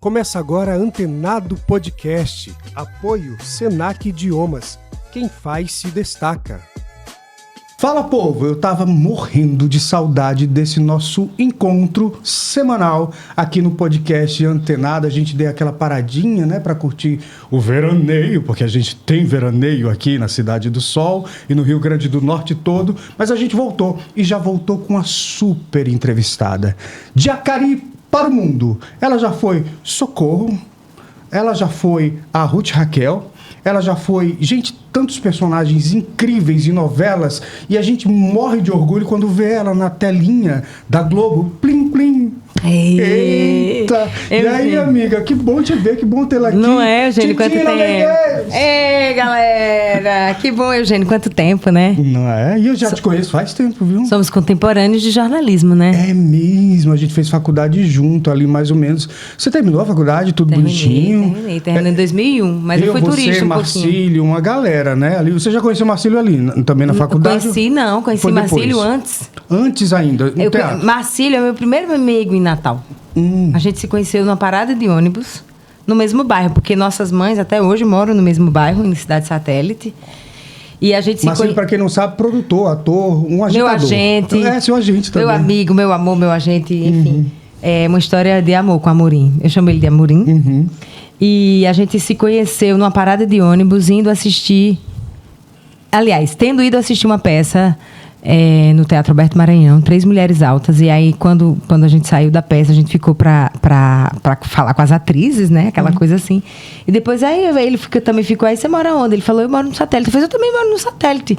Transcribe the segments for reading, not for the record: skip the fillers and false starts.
Começa agora Antenado Podcast. Apoio Senac Idiomas. Quem faz se destaca. Fala, povo! Eu tava morrendo de saudade desse nosso encontro semanal aqui no podcast Antenado. A gente deu aquela paradinha, né, para curtir o veraneio, porque a gente tem veraneio aqui na Cidade do Sol e no Rio Grande do Norte todo, mas a gente voltou e já voltou com uma super entrevistada. De Acari para o mundo. Ela já foi Socorro, ela já foi a Ruth Raquel, ela já foi, gente, tantos personagens incríveis em novelas, e a gente morre de orgulho quando vê ela na telinha da Globo. Plim, plim. Eita! E aí, amiga, que bom te ver, que bom tê-la aqui. Não é, Eugênio? Quanto tempo? Ei, galera! Que bom, Eugênio, quanto tempo, né? Não é? E eu já te conheço faz tempo, viu? Somos contemporâneos de jornalismo, né? É mesmo, a gente fez faculdade junto ali, mais ou menos. Você terminou a faculdade, tudo bonitinho? Terminei em 2001, mas eu fui turista um Marcílio, uma galera, né? Ali, você já conheceu o Marcílio ali, também na faculdade? Conheci Marcílio antes. Antes ainda, no teatro? Marcílio é meu primeiro amigo em Natal. A gente se conheceu numa parada de ônibus, no mesmo bairro, porque nossas mães até hoje moram no mesmo bairro, em Cidade Satélite. E a gente Marcílio, para quem não sabe, produtor, ator, um agitador. Meu agente. Seu agente também. Meu amigo, meu amor, meu agente, enfim. É uma história de amor com Amorim. Eu chamo ele de Amorim. E a gente se conheceu numa parada de ônibus, indo assistir... Aliás, tendo ido assistir uma peça... no Teatro Alberto Maranhão, 3 Mulheres Altas. E aí, quando a gente saiu da peça, a gente ficou pra falar com as atrizes, né? Aquela coisa assim. E depois, aí ele também ficou, aí você mora onde? Ele falou, eu moro no Satélite. Eu falei, eu também moro no Satélite.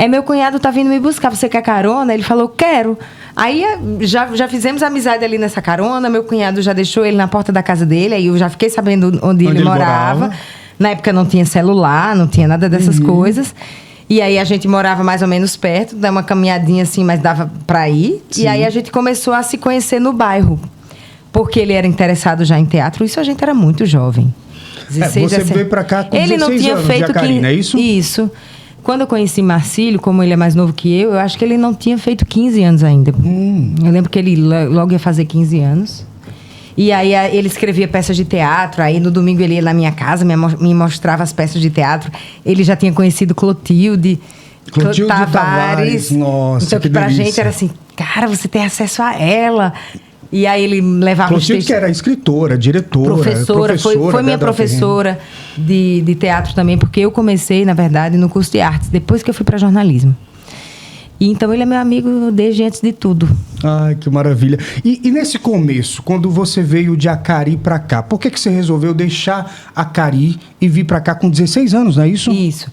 Meu cunhado tá vindo me buscar, você quer carona? Ele falou, quero. Aí, já fizemos amizade ali nessa carona. Meu cunhado já deixou ele na porta da casa dele. Aí eu já fiquei sabendo onde ele morava. Na época não tinha celular, não tinha nada dessas coisas. E aí a gente morava mais ou menos perto, dá uma caminhadinha assim, mas dava pra ir. Sim. E aí a gente começou a se conhecer no bairro. Porque ele era interessado já em teatro, isso a gente era muito jovem. 16, você veio pra cá com 16 ele não tinha anos feito de Acari, não é isso? Isso. Quando eu conheci Marcílio, como ele é mais novo que eu acho que ele não tinha feito 15 anos ainda. Eu lembro que ele logo ia fazer 15 anos. E aí ele escrevia peças de teatro, aí no domingo ele ia na minha casa, me mostrava as peças de teatro. Ele já tinha conhecido Clotilde Tavares. Nossa, então, que pra gente era assim, cara, você tem acesso a ela. E aí ele levava os textos... que era escritora, diretora, professora. Foi minha professora de teatro também, porque eu comecei, na verdade, no curso de artes, depois que eu fui para jornalismo. E então ele é meu amigo desde antes de tudo. Ai, que maravilha. E nesse começo, quando você veio de Acari para cá, por que você resolveu deixar Acari e vir para cá com 16 anos, não é isso? Isso.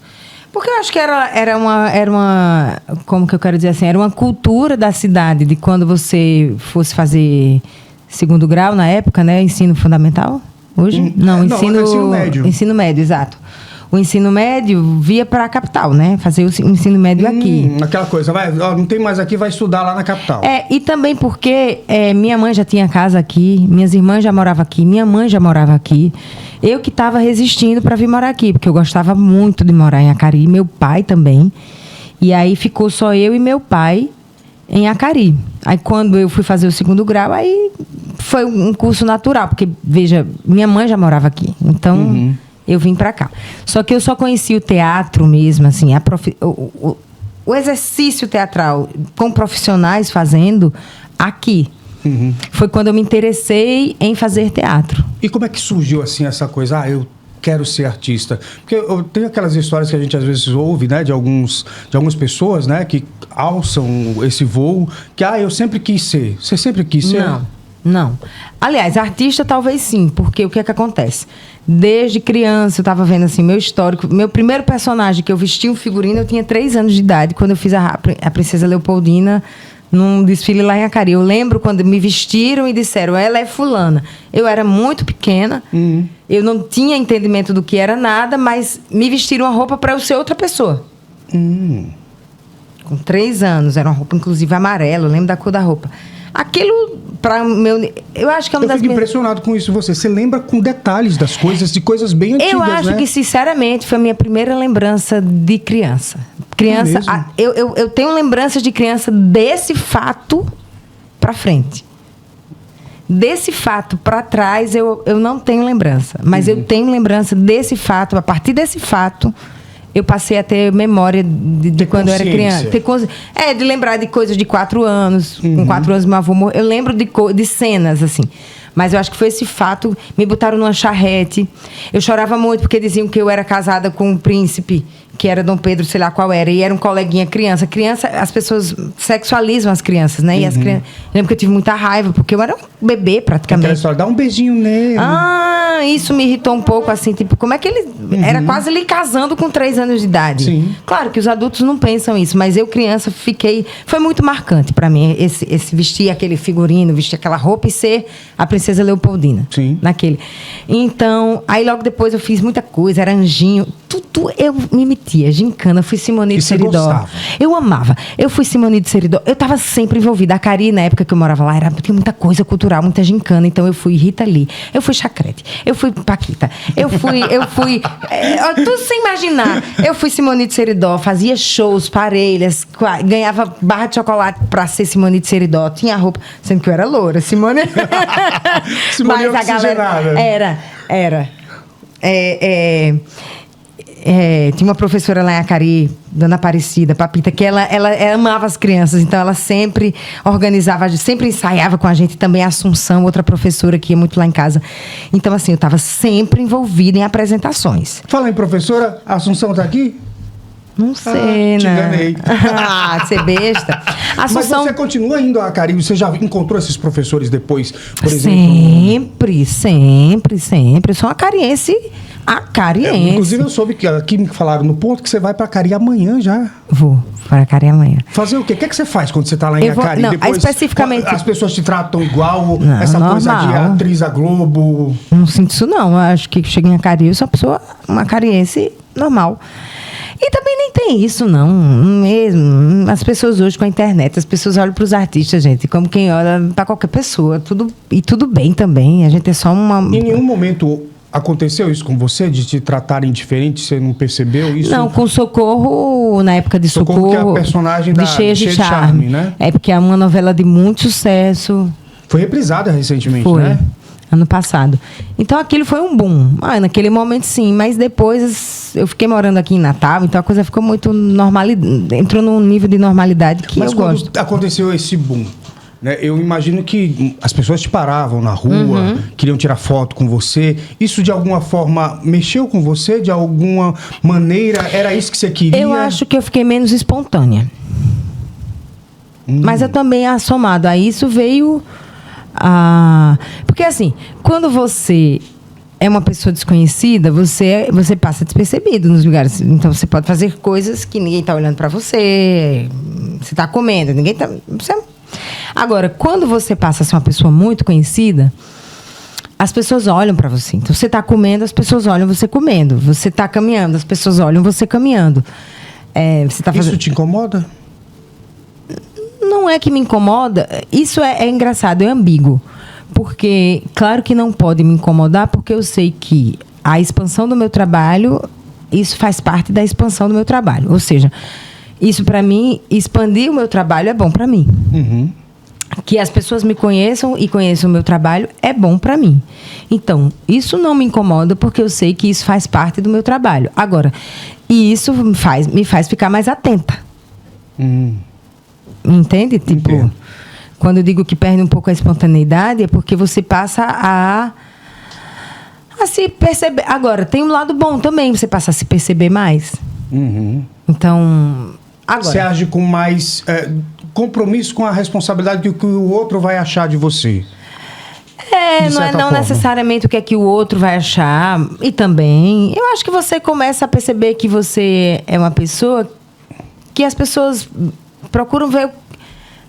Porque eu acho que era uma... Como que eu quero dizer assim? Era uma cultura da cidade, de quando você fosse fazer segundo grau, na época, né? Ensino fundamental? Hoje? Ensino médio. Ensino médio, exato. O ensino médio via para a capital, né? Fazer o ensino médio aqui. Aquela coisa, não tem mais aqui, vai estudar lá na capital. E também porque minha mãe já tinha casa aqui, minhas irmãs já moravam aqui, minha mãe já morava aqui. Eu que estava resistindo para vir morar aqui, porque eu gostava muito de morar em Acari, meu pai também. E aí ficou só eu e meu pai em Acari. Aí quando eu fui fazer o segundo grau, aí foi um curso natural, porque, veja, minha mãe já morava aqui. Então... Eu vim pra cá. Só que eu só conheci o teatro mesmo, assim, o exercício teatral com profissionais fazendo aqui. Foi quando eu me interessei em fazer teatro. E como é que surgiu, assim, essa coisa? Eu quero ser artista. Porque eu tenho aquelas histórias que a gente às vezes ouve, né, de algumas pessoas, né, que alçam esse voo, que, eu sempre quis ser. Você sempre quis ser? Não. Aliás, artista talvez sim, porque o que é que acontece? Desde criança, eu estava vendo assim, meu histórico. Meu primeiro personagem que eu vesti um figurino, eu tinha 3 anos de idade, quando eu fiz a Princesa Leopoldina num desfile lá em Acari. Eu lembro quando me vestiram e disseram, ela é fulana. Eu era muito pequena, eu não tinha entendimento do que era nada, mas me vestiram uma roupa para eu ser outra pessoa. Com 3 anos, era uma roupa inclusive amarela, eu lembro da cor da roupa. Aquilo, para meu... Eu acho que é uma das... Eu fico impressionado com isso. Você lembra com detalhes das coisas, de coisas bem antigas, eu acho que, sinceramente, foi a minha primeira lembrança de criança. Eu tenho lembranças de criança desse fato para frente. desse fato para trás, eu não tenho lembrança. Mas eu tenho lembrança desse fato. A partir desse fato, eu passei a ter memória de quando eu era criança. De lembrar de coisas de 4 anos. Com 4 anos, meu avô morreu. Eu lembro de cenas, assim. Mas eu acho que foi esse fato. Me botaram numa charrete. Eu chorava muito porque diziam que eu era casada com um príncipe, que era Dom Pedro, sei lá qual era. E era um coleguinha criança. Criança, as pessoas sexualizam as crianças, né? E as crianças... Eu lembro que eu tive muita raiva, porque eu era um bebê, praticamente. Aquela história, dá um beijinho nele. Isso me irritou um pouco, assim. Tipo, como é que ele... Era quase ele casando com 3 anos de idade. Sim. Claro que os adultos não pensam isso, mas eu, criança, fiquei... Foi muito marcante pra mim, esse vestir aquele figurino, vestir aquela roupa e ser a princesa Leopoldina. Sim. Naquele. Então, aí logo depois eu fiz muita coisa, era anjinho, tudo eu me metia. Gincana, fui Simone de Seridó. Gostava? Eu amava. Eu fui Simone de Seridó. Eu tava sempre envolvida. A Cari, na época que eu morava lá, tinha muita coisa cultural, muita gincana. Então eu fui Rita Lee, eu fui Chacrete, eu fui Paquita, eu fui tudo sem imaginar. Eu fui Simone de Seridó, fazia shows, parelhas, ganhava barra de chocolate pra ser Simone de Seridó. Tinha roupa, sendo que eu era loura. Simone Mas a galera era. Tinha uma professora lá em Acari, Dona Aparecida, Papita, que ela amava as crianças, então ela sempre organizava, sempre ensaiava com a gente, também a Assunção, outra professora que ia muito lá em casa. Então, assim, eu estava sempre envolvida em apresentações. Fala em professora, a Assunção tá aqui? Não sei, te né? enganei. Ser besta. Assunção... Mas você continua indo a Acari? Você já encontrou esses professores depois, por exemplo? Sempre. Eu sou uma acariense. Inclusive, eu soube que aqui me falaram no ponto que você vai pra Acari amanhã já. Vou para Acari amanhã. Fazer o quê? O que é que você faz quando você tá lá em Acari? Não, depois, especificamente... As pessoas te tratam igual? Não, essa normal. coisa de atriz a Globo? Não sinto isso, não. Eu acho que cheguei em Acari, eu sou uma acariense normal. E também nem tem isso, não. Mesmo. As pessoas hoje com a internet, as pessoas olham para os artistas, gente, como quem olha para qualquer pessoa. E tudo bem também. A gente é só uma... Em nenhum momento aconteceu isso com você? De te tratarem diferente? Você não percebeu isso? Não, com Socorro, na época de Socorro... que é a personagem de Cheia de Charme, né? É porque é uma novela de muito sucesso. Foi reprisada recentemente, Foi. Né? Ano passado. Então aquilo foi um boom. Naquele momento sim, mas depois eu fiquei morando aqui em Natal, então a coisa ficou muito entrou num nível de normalidade que eu gosto. Mas quando aconteceu esse boom, né, eu imagino que as pessoas te paravam na rua, queriam tirar foto com você. Isso de alguma forma mexeu com você? De alguma maneira era isso que você queria? Eu acho que eu fiquei menos espontânea. Mas eu também, somado a isso, veio... Porque assim, quando você é uma pessoa desconhecida, você passa despercebido nos lugares. Então você pode fazer coisas que ninguém está olhando para você. Você está comendo, ninguém está... Agora, quando você passa a ser uma pessoa muito conhecida, as pessoas olham para você. Então você está comendo, as pessoas olham você comendo. Você está caminhando, as pessoas olham você caminhando. Você tá fazendo... Isso te incomoda? Não é que me incomoda, isso é engraçado, é ambíguo. Porque, claro que não pode me incomodar, porque eu sei que a expansão do meu trabalho, isso faz parte da expansão do meu trabalho. Ou seja, isso para mim, expandir o meu trabalho é bom para mim. Que as pessoas me conheçam e conheçam o meu trabalho é bom para mim. Então, isso não me incomoda, porque eu sei que isso faz parte do meu trabalho. Agora, e isso me faz ficar mais atenta. Entende? Tipo, Entendo. Quando eu digo que perde um pouco a espontaneidade, é porque você passa a se perceber. Agora, tem um lado bom também, você passa a se perceber mais. Então, agora... Você age com mais compromisso com a responsabilidade do que o outro vai achar de você. Não é não necessariamente o que é que o outro vai achar. E também, eu acho que você começa a perceber que você é uma pessoa que as pessoas... procuram ver,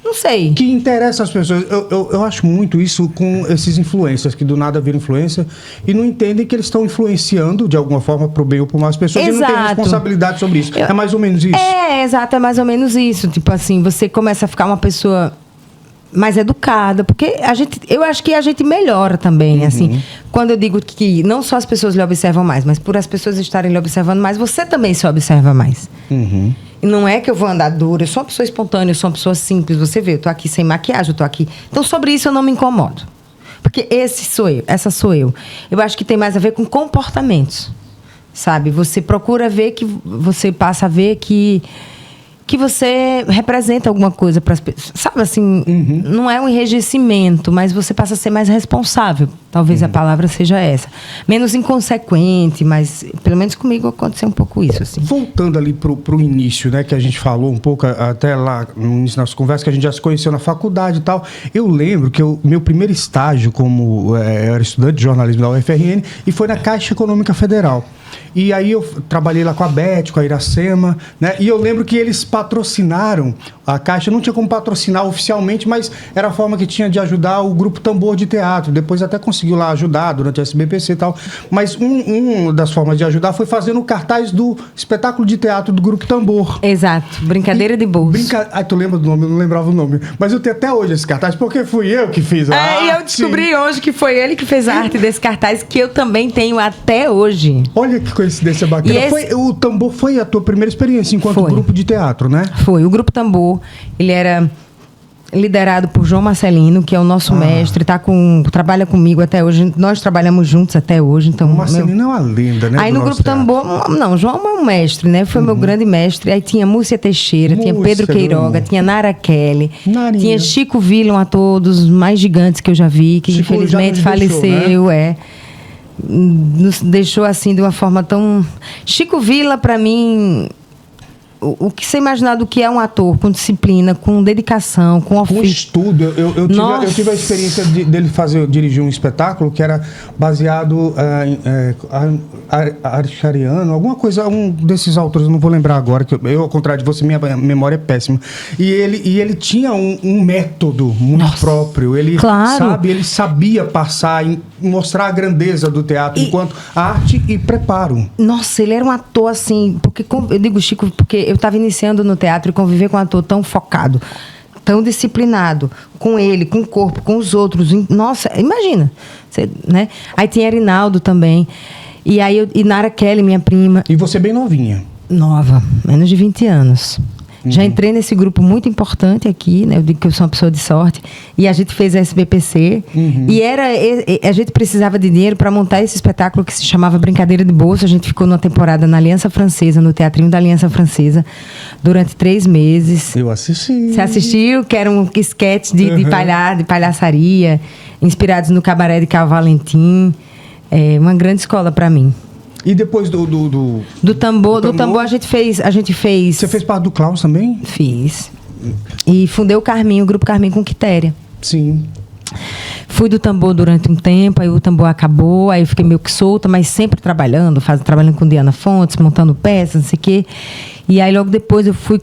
não sei. Que interessa as pessoas. Eu acho muito isso com esses influencers, que do nada viram influencer e não entendem que eles estão influenciando de alguma forma pro bem ou pro mal as pessoas. Exato. E não têm responsabilidade sobre isso. É mais ou menos isso. Exato, é mais ou menos isso. Tipo assim, você começa a ficar uma pessoa mais educada, porque eu acho que a gente melhora também, assim. Quando eu digo que não só as pessoas lhe observam mais, mas por as pessoas estarem lhe observando mais, você também se observa mais. E não é que eu vou andar dura, eu sou uma pessoa espontânea, eu sou uma pessoa simples, você vê, eu tô aqui sem maquiagem, eu tô aqui... Então, sobre isso eu não me incomodo. Porque essa sou eu. Eu acho que tem mais a ver com comportamentos, sabe? Você procura ver que você passa a ver que você representa alguma coisa para as pessoas. Sabe, assim, não é um enrijecimento, mas você passa a ser mais responsável. Talvez a palavra seja essa. Menos inconsequente, mas pelo menos comigo aconteceu um pouco isso, assim. Voltando ali pro início, né, que a gente falou um pouco, até lá no início da nossa conversa, que a gente já se conheceu na faculdade e tal. Eu lembro que meu primeiro estágio eu era estudante de jornalismo da UFRN e foi na Caixa Econômica Federal. E aí eu trabalhei lá com a Beth, com a Iracema, né? E eu lembro que eles patrocinaram, a Caixa não tinha como patrocinar oficialmente, mas era a forma que tinha de ajudar o Grupo Tambor de Teatro. Depois até conseguiu lá ajudar durante a SBPC e tal. Mas uma das formas de ajudar foi fazendo o cartaz do espetáculo de teatro do Grupo Tambor. Exato, Brincadeira de Bolso. Tu lembra do nome? Eu não lembrava o nome. Mas eu tenho até hoje esse cartaz, porque fui eu que fiz a arte. E eu descobri hoje que foi ele que fez a arte desse cartaz, que eu também tenho até hoje. Olha que coincidência bacana. O Tambor foi a tua primeira experiência enquanto grupo de teatro, né? Foi. O Grupo Tambor, ele era liderado por João Marcelino, que é o nosso mestre, trabalha comigo até hoje. Nós trabalhamos juntos até hoje. Então, o Marcelino é uma lenda, né? Aí no Grupo Tambor, não, João é um mestre, né? Foi meu grande mestre. Aí tinha Múcia Teixeira, tinha Pedro Queiroga, tinha Nara Kelly, tinha Chico Villa, um ator dos mais gigantes que eu já vi, que Chico infelizmente faleceu, nos deixou assim de uma forma tão... Chico Villa, para mim, o que você imaginar do que é um ator com disciplina, com dedicação, com ofício. Com estudo. Eu tive a experiência dele dirigir um espetáculo que era baseado em Archariano, alguma coisa, um desses autores, eu não vou lembrar agora, que eu ao contrário de você, minha memória é péssima. E ele tinha um método muito próprio. Ele, ele sabia passar e mostrar a grandeza do teatro enquanto arte e preparo. Nossa, ele era um ator assim, porque eu digo Chico, porque eu estava iniciando no teatro e conviver com um ator tão focado, tão disciplinado, com ele, com o corpo, com os outros. Nossa, imagina. Né? Aí tinha Rinaldo também. E aí e Nara Kelly, minha prima. E você bem novinha? Nova, menos de 20 anos. Já entrei nesse grupo muito importante aqui, né? Eu digo que eu sou uma pessoa de sorte. E a gente fez a SBPC. E a gente precisava de dinheiro para montar esse espetáculo que se chamava Brincadeira de Bolso. A gente ficou numa temporada na Aliança Francesa, no Teatrinho da Aliança Francesa, durante 3 meses. Eu assisti. Você assistiu? Que era um sketch de palhaçaria, inspirados no cabaré de Carl Valentim. É uma grande escola para mim. E depois do tambor a gente fez. Você fez parte do Klaus também? Fiz. E fundei o Grupo Carmim com Quitéria. Sim. Fui do tambor durante um tempo, aí o tambor acabou, aí eu fiquei meio que solta, mas sempre trabalhando com Diana Fontes, montando peças, não sei o quê. E aí logo depois eu fui...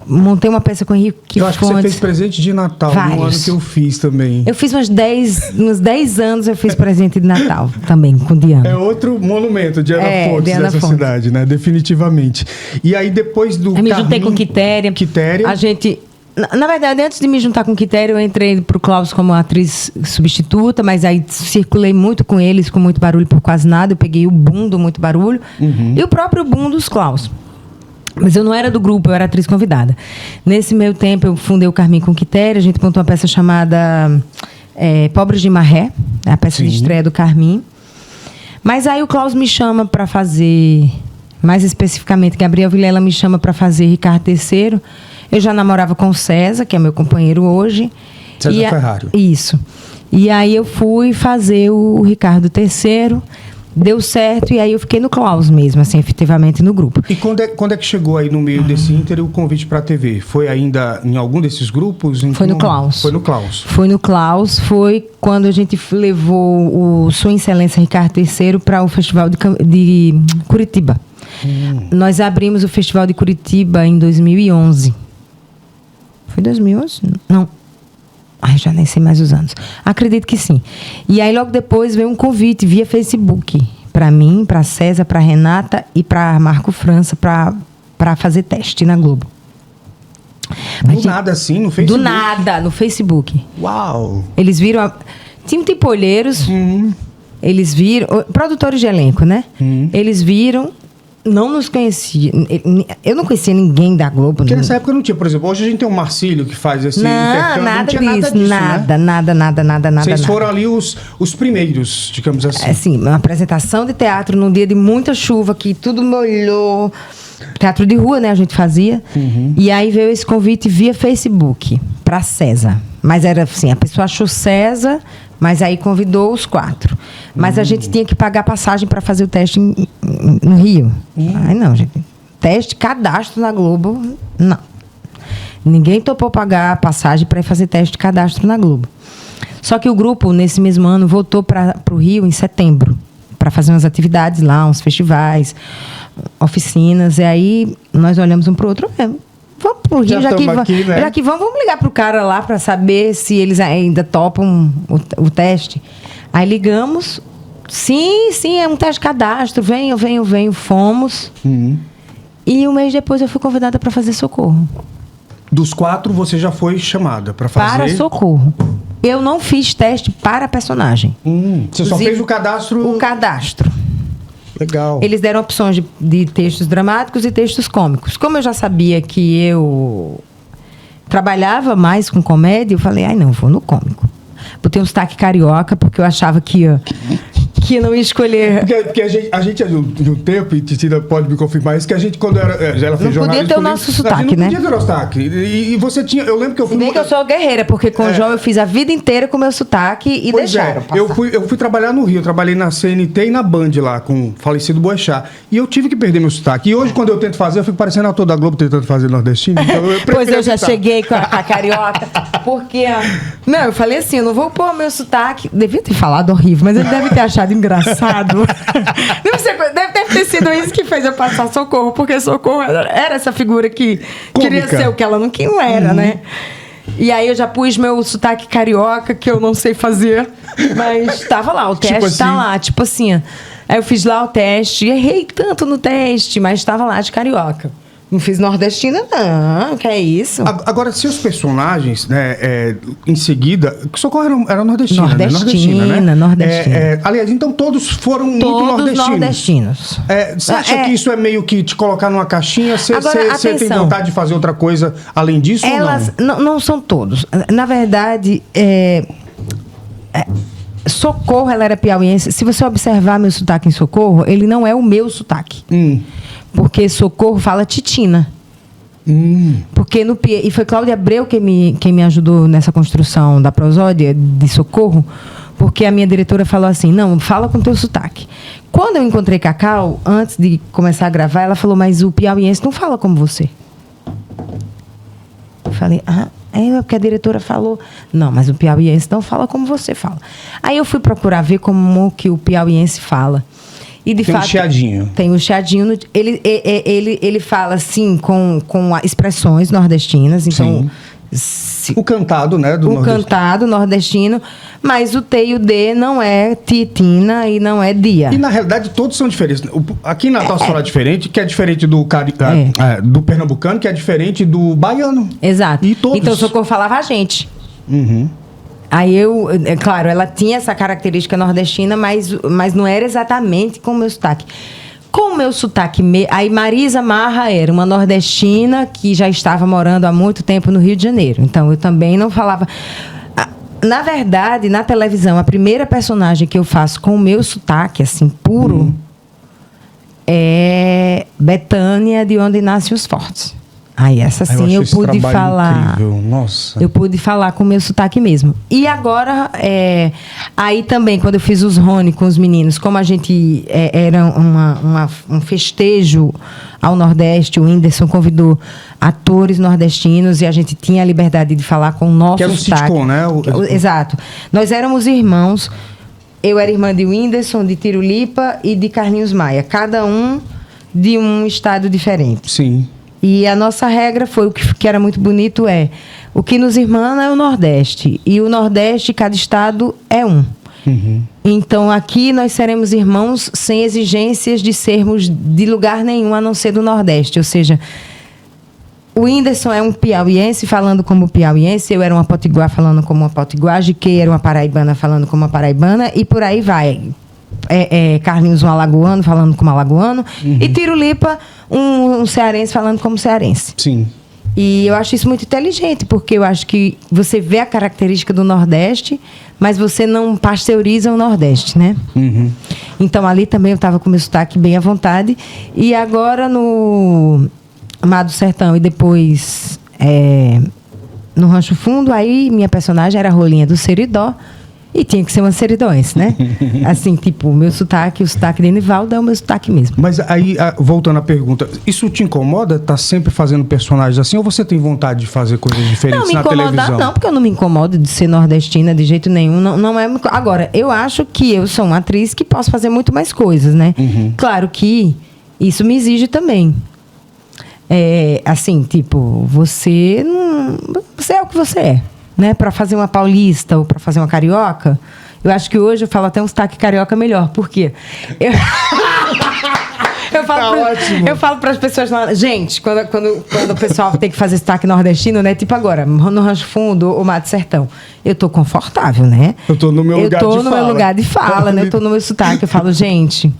montei uma peça com Henrique Fontes. Eu acho que você fez presente de Natal, no ano que eu fiz também. Eu fiz uns 10 anos, eu fiz presente de Natal também, com Diana. É outro monumento, Diana Fontes, Diana dessa Fontes. cidade, né? Definitivamente. E aí depois do Eu me juntei com Quitéria. A gente... Na verdade, antes de me juntar com Quitéria, eu entrei pro Klaus como atriz substituta, mas aí circulei muito com eles, com muito barulho por quase nada. Eu peguei o boom do muito barulho e o próprio boom dos Klaus. Mas eu não era do grupo, eu era atriz convidada. Nesse meio tempo, eu fundei o Carmim com Quitéria. A gente montou uma peça chamada Pobres de Marré, a peça de estreia do Carmim. Mas aí o Klaus me chama para fazer, mais especificamente, Gabriel Vilela me chama para fazer Ricardo III. Eu já namorava com o César, que é meu companheiro hoje. César Ferrari. Isso. E aí eu fui fazer o Ricardo III. Deu certo, e aí eu fiquei no Klaus mesmo, assim, efetivamente no grupo. E quando é que chegou aí no meio desse ínter o convite para a TV? Foi ainda em algum desses grupos? Foi no Klaus. Foi no Klaus. Foi no Klaus, foi quando a gente levou o Sua Excelência Ricardo III para o Festival de Curitiba. Nós abrimos o Festival de Curitiba em 2011. Foi 2011? Não. Ai, já nem sei mais os anos. Acredito que sim. E aí, logo depois, veio um convite via Facebook para mim, para César, para Renata e para Marco França para fazer teste na Globo. Do nada, assim, no Facebook? Do nada, no Facebook. Uau! Eles viram... Tinha tipolheiros, eles viram... Produtores de elenco, né? Eles viram não nos conhecia. Eu não conhecia ninguém da Globo. Porque nessa época não tinha, por exemplo, hoje a gente tem o Marcílio que faz esse intercâmbio. Nada Não tinha disso, nada. Vocês foram ali os primeiros, digamos assim. Assim, uma apresentação de teatro num dia de muita chuva, que tudo molhou. Teatro de rua, né? A gente fazia. E aí veio esse convite via Facebook para César. Mas era assim, a pessoa achou César, mas aí convidou os 4. Mas a gente tinha que pagar passagem para fazer o teste no Rio. Aí não, gente. Teste, cadastro na Globo, não. Ninguém topou pagar a passagem para ir fazer teste de cadastro na Globo. Só que o grupo, nesse mesmo ano, voltou para o Rio em setembro, para fazer umas atividades lá, uns festivais, oficinas. E aí nós olhamos um para o outro mesmo. Vamos pro Rio, já que vamos ligar pro cara lá para saber se eles ainda topam o teste. Aí ligamos. Sim, é um teste de cadastro. Venho, fomos. E um mês depois eu fui convidada para fazer Socorro. Dos 4, você já foi chamada para fazer? Para Socorro. Eu não fiz teste para personagem. Você só fez o cadastro? O cadastro. Legal. Eles deram opções de textos dramáticos e textos cômicos. Como eu já sabia que eu trabalhava mais com comédia, eu falei, não, vou no cômico. Botei um sotaque carioca, porque eu achava que não ia escolher... Porque a gente é de um tempo, e Titina pode me confirmar isso, que a gente, quando ela fez jornalismo... Não podia ter o nosso sotaque, né? Não podia ter o sotaque. E você tinha... Eu lembro que eu fui... Se bem que eu sou guerreira, porque com o João eu fiz a vida inteira com o meu sotaque e deixaram passar. Eu fui trabalhar no Rio, eu trabalhei na CNT e na Band lá, com o falecido Boechat. E eu tive que perder meu sotaque. E hoje, quando eu tento fazer, eu fico parecendo ator da Globo tentando fazer nordestino. Então pois eu já cheguei com a carioca, porque... Não, eu falei assim, eu não vou pôr meu sotaque... Devia ter falado horrível, mas ele deve ter achado engraçado. Deve ter sido isso que fez eu passar Socorro, porque Socorro era essa figura que queria ser o que ela não era, né? E aí eu já pus meu sotaque carioca, que eu não sei fazer, mas estava lá, o teste tipo assim. Tá lá, tipo assim. Aí eu fiz lá o teste, errei tanto no teste, mas estava lá de carioca. Não fiz nordestina, não. Que é isso? Agora, seus personagens, né, em seguida... Socorro era nordestina, né? Nordestina. Aliás, então todos foram muito nordestinos. Todos nordestinos. Você acha que isso é meio que te colocar numa caixinha? Você tem vontade de fazer outra coisa além disso Elas, ou não? Não são todos. Na verdade, Socorro, ela era piauiense. Se você observar meu sotaque em Socorro, ele não é o meu sotaque. Porque Socorro fala titina. Porque e foi Cláudia Abreu quem me ajudou nessa construção da prosódia de Socorro, porque a minha diretora falou assim, não, fala com teu sotaque. Quando eu encontrei Cacau, antes de começar a gravar, ela falou, mas o piauiense não fala como você. Eu falei, porque a diretora falou, não, mas o piauiense não fala como você fala. Aí eu fui procurar ver como que o piauiense fala. E de fato, um chiadinho. Tem um chiadinho. Ele fala assim com expressões nordestinas. Então, o cantado, né? Cantado nordestino. Mas o T e o D não é titina e não é dia. E na realidade todos são diferentes. Aqui na nossa fala é diferente, que é diferente do pernambucano, que é diferente do baiano. Exato. E todos. Então Socorro falava a gente. Aí claro, ela tinha essa característica nordestina, mas não era exatamente com o meu sotaque. Com o meu sotaque... Aí Marisa Marra era uma nordestina que já estava morando há muito tempo no Rio de Janeiro. Então, eu também não falava... Na verdade, na televisão, a primeira personagem que eu faço com o meu sotaque, assim, puro, é Betânia, de Onde Nascem os Fortes. Aí essa sim eu pude falar. Incrível. Nossa. Eu pude falar com o meu sotaque mesmo. E agora, aí também, quando eu fiz os Rony com os meninos, como a gente era um festejo ao Nordeste, o Whindersson convidou atores nordestinos e a gente tinha a liberdade de falar com o nosso que era um sotaque. Sitcom, né? Exato. Nós éramos irmãos. Eu era irmã de Whindersson, de Tirulipa e de Carlinhos Maia. Cada um de um estado diferente. Sim. E a nossa regra foi, o que era muito bonito o que nos irmana é o Nordeste. E o Nordeste, cada estado é um. Então, aqui nós seremos irmãos sem exigências de sermos de lugar nenhum, a não ser do Nordeste. Ou seja, o Whindersson é um piauiense falando como piauiense, eu era uma potiguar falando como uma potiguar, GK era uma paraibana falando como uma paraibana, e por aí vai. Carlinhos, um alagoano, falando como alagoano, e Tiro Lipa, um cearense, falando como cearense. Sim. E eu acho isso muito inteligente, porque eu acho que você vê a característica do Nordeste, mas você não pasteuriza o Nordeste, né? Uhum. Então, ali também eu estava com o meu sotaque bem à vontade. E agora, no Mar do Sertão e depois no Rancho Fundo, aí minha personagem era a Rolinha do Seridó. E tinha que ser uma seridóense, né? Assim, tipo, o meu sotaque, o sotaque de Enivaldo é o meu sotaque mesmo. Mas aí, voltando à pergunta, isso te incomoda? Tá sempre fazendo personagens assim? Ou você tem vontade de fazer coisas diferentes na televisão? Não, me incomodar não, porque eu não me incomodo de ser nordestina de jeito nenhum. Não é. Agora, eu acho que eu sou uma atriz que posso fazer muito mais coisas, né? Uhum. Claro que isso me exige também. Assim, tipo, você é o que você é. Né, para fazer uma paulista ou para fazer uma carioca, eu acho que hoje eu falo até um sotaque carioca melhor. Por quê? Eu falo para as pessoas lá, gente, quando o pessoal tem que fazer sotaque nordestino, né? Tipo agora, no Rancho Fundo ou Mato Sertão, eu tô confortável, né? Eu tô no meu lugar de fala, né? Eu tô no meu sotaque, eu falo, gente,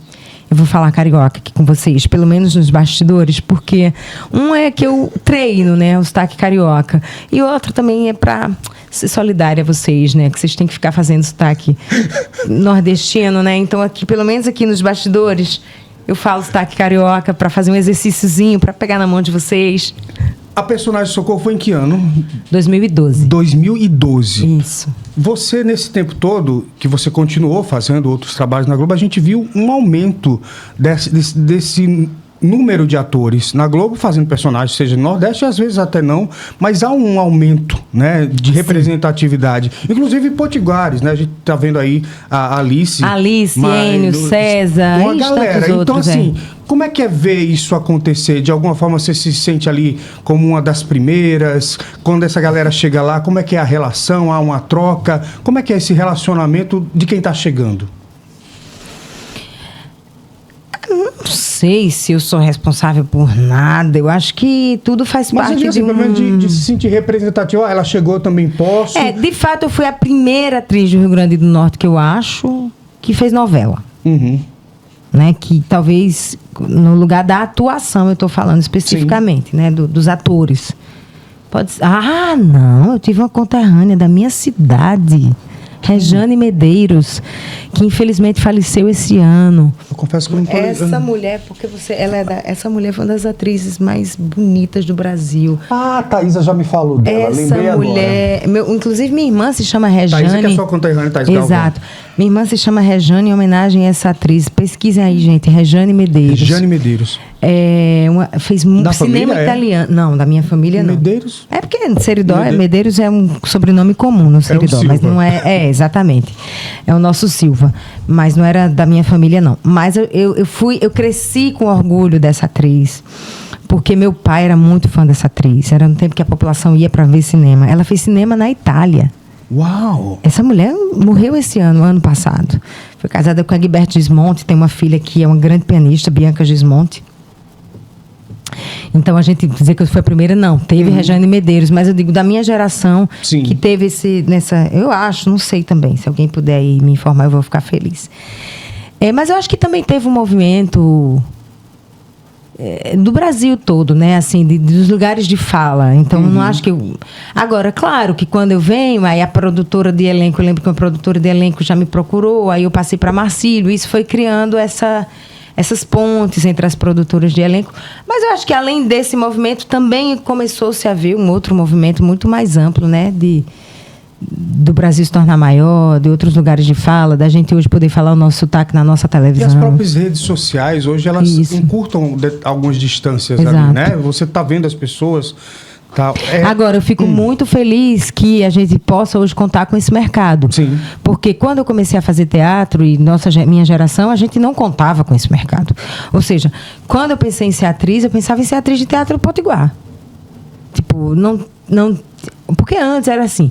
eu vou falar carioca aqui com vocês, pelo menos nos bastidores, porque um é que eu treino, né, o sotaque carioca, e outro também é para ser solidária a vocês, né, que vocês têm que ficar fazendo sotaque nordestino, né, então aqui, pelo menos aqui nos bastidores, eu falo sotaque carioca para fazer um exercíciozinho, para pegar na mão de vocês. A personagem Socorro foi em que ano? 2012. 2012. Isso. Você, nesse tempo todo, que você continuou fazendo outros trabalhos na Globo, a gente viu um aumento desse número de atores na Globo fazendo personagens, seja no Nordeste, às vezes até não, mas há um aumento, né, de representatividade. Inclusive Potiguares, né? A gente tá vendo aí a Alice, Enio, César, uma galera. Então, outros, assim, como é que é ver isso acontecer? De alguma forma você se sente ali como uma das primeiras? Quando essa galera chega lá, como é que é a relação? Há uma troca? Como é que é esse relacionamento de quem tá chegando? Não sei se eu sou responsável por nada. Eu acho que tudo faz parte de pelo menos de se sentir representativa. Ela chegou, eu também posso. De fato, eu fui a primeira atriz do Rio Grande do Norte que eu acho que fez novela. Uhum. Né? Que talvez, no lugar da atuação, eu estou falando especificamente, né? Dos atores. Pode ser. Ah, não, eu tive uma conterrânea da minha cidade, Rejane Medeiros, que infelizmente faleceu esse ano. Eu confesso que eu não tô ligando. Essa mulher, porque essa mulher foi uma das atrizes mais bonitas do Brasil. Ah, a Thaísa já me falou dela, lembrei essa mulher, inclusive minha irmã se chama Rejane. Thaísa que é sua conterrânea, Thaís Galvão. Exato. Minha irmã se chama Rejane em homenagem a essa atriz. Pesquisem aí, gente, Rejane Medeiros. Rejane Medeiros. Fez da cinema família, italiano. Não, da minha família não. Medeiros? É porque Seridó, Medeiros é um sobrenome comum no Seridó, mas não é. Exatamente. É o nosso Silva. Mas não era da minha família, não. Mas eu cresci com orgulho dessa atriz. Porque meu pai era muito fã dessa atriz. Era no tempo que a população ia para ver cinema. Ela fez cinema na Itália. Uau! Essa mulher morreu esse ano passado. Foi casada com a Gilberto Gismonti, tem uma filha que é uma grande pianista, Bianca Gismonti. Então, a gente dizer que eu fui a primeira, não. Teve Rejane Medeiros, mas eu digo, da minha geração, sim, que teve eu acho, não sei também, se alguém puder aí me informar, eu vou ficar feliz. Mas eu acho que também teve um movimento do Brasil todo, né? Assim, dos lugares de fala. Então, não acho que Agora, claro que quando eu venho, aí a produtora de elenco, eu lembro que uma produtora de elenco já me procurou, aí eu passei para Marcílio, isso foi criando essas pontes entre as produtoras de elenco. Mas eu acho que além desse movimento, também começou-se a ver um outro movimento muito mais amplo, né? Do Brasil se tornar maior, de outros lugares de fala, da gente hoje poder falar o nosso sotaque na nossa televisão. E as próprias redes sociais, hoje, elas encurtam algumas distâncias. Exato. Ali, né? Você está vendo as pessoas... Tá. Agora, eu fico muito feliz que a gente possa hoje contar com esse mercado. Sim. Porque quando eu comecei a fazer teatro, e minha geração, a gente não contava com esse mercado. Ou seja, quando eu pensei em ser atriz, eu pensava em ser atriz de teatro potiguar. Tipo, não... Porque antes era assim...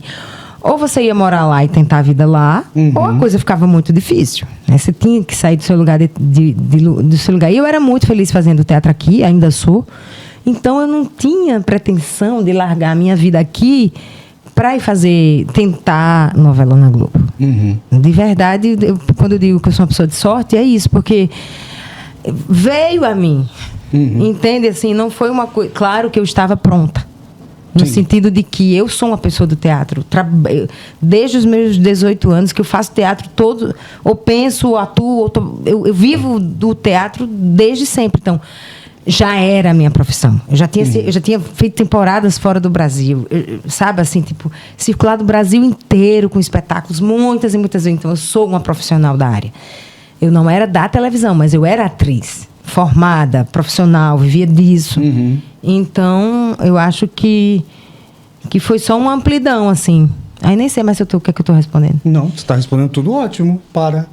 Ou você ia morar lá e tentar a vida lá, ou a coisa ficava muito difícil. Né? Você tinha que sair do seu lugar, do seu lugar. E eu era muito feliz fazendo teatro aqui, ainda sou. Então, eu não tinha pretensão de largar a minha vida aqui para ir tentar novela na Globo. De verdade, quando eu digo que eu sou uma pessoa de sorte, é isso, porque veio a mim. Entende? Assim, não foi uma coisa... Claro que eu estava pronta. No sentido de que eu sou uma pessoa do teatro. Desde os meus 18 anos que eu faço teatro todo, ou penso, ou atuo, eu vivo do teatro desde sempre. Então, já era a minha profissão. Eu já tinha feito temporadas fora do Brasil. Sabe, assim, tipo, circulado o Brasil inteiro com espetáculos, muitas e muitas vezes. Então, eu sou uma profissional da área. Eu não era da televisão, mas eu era atriz. Formada, profissional, vivia disso. Então, eu acho que foi só uma amplidão, assim. Aí nem sei mais o que é que eu estou respondendo. Não, você está respondendo tudo ótimo. Para.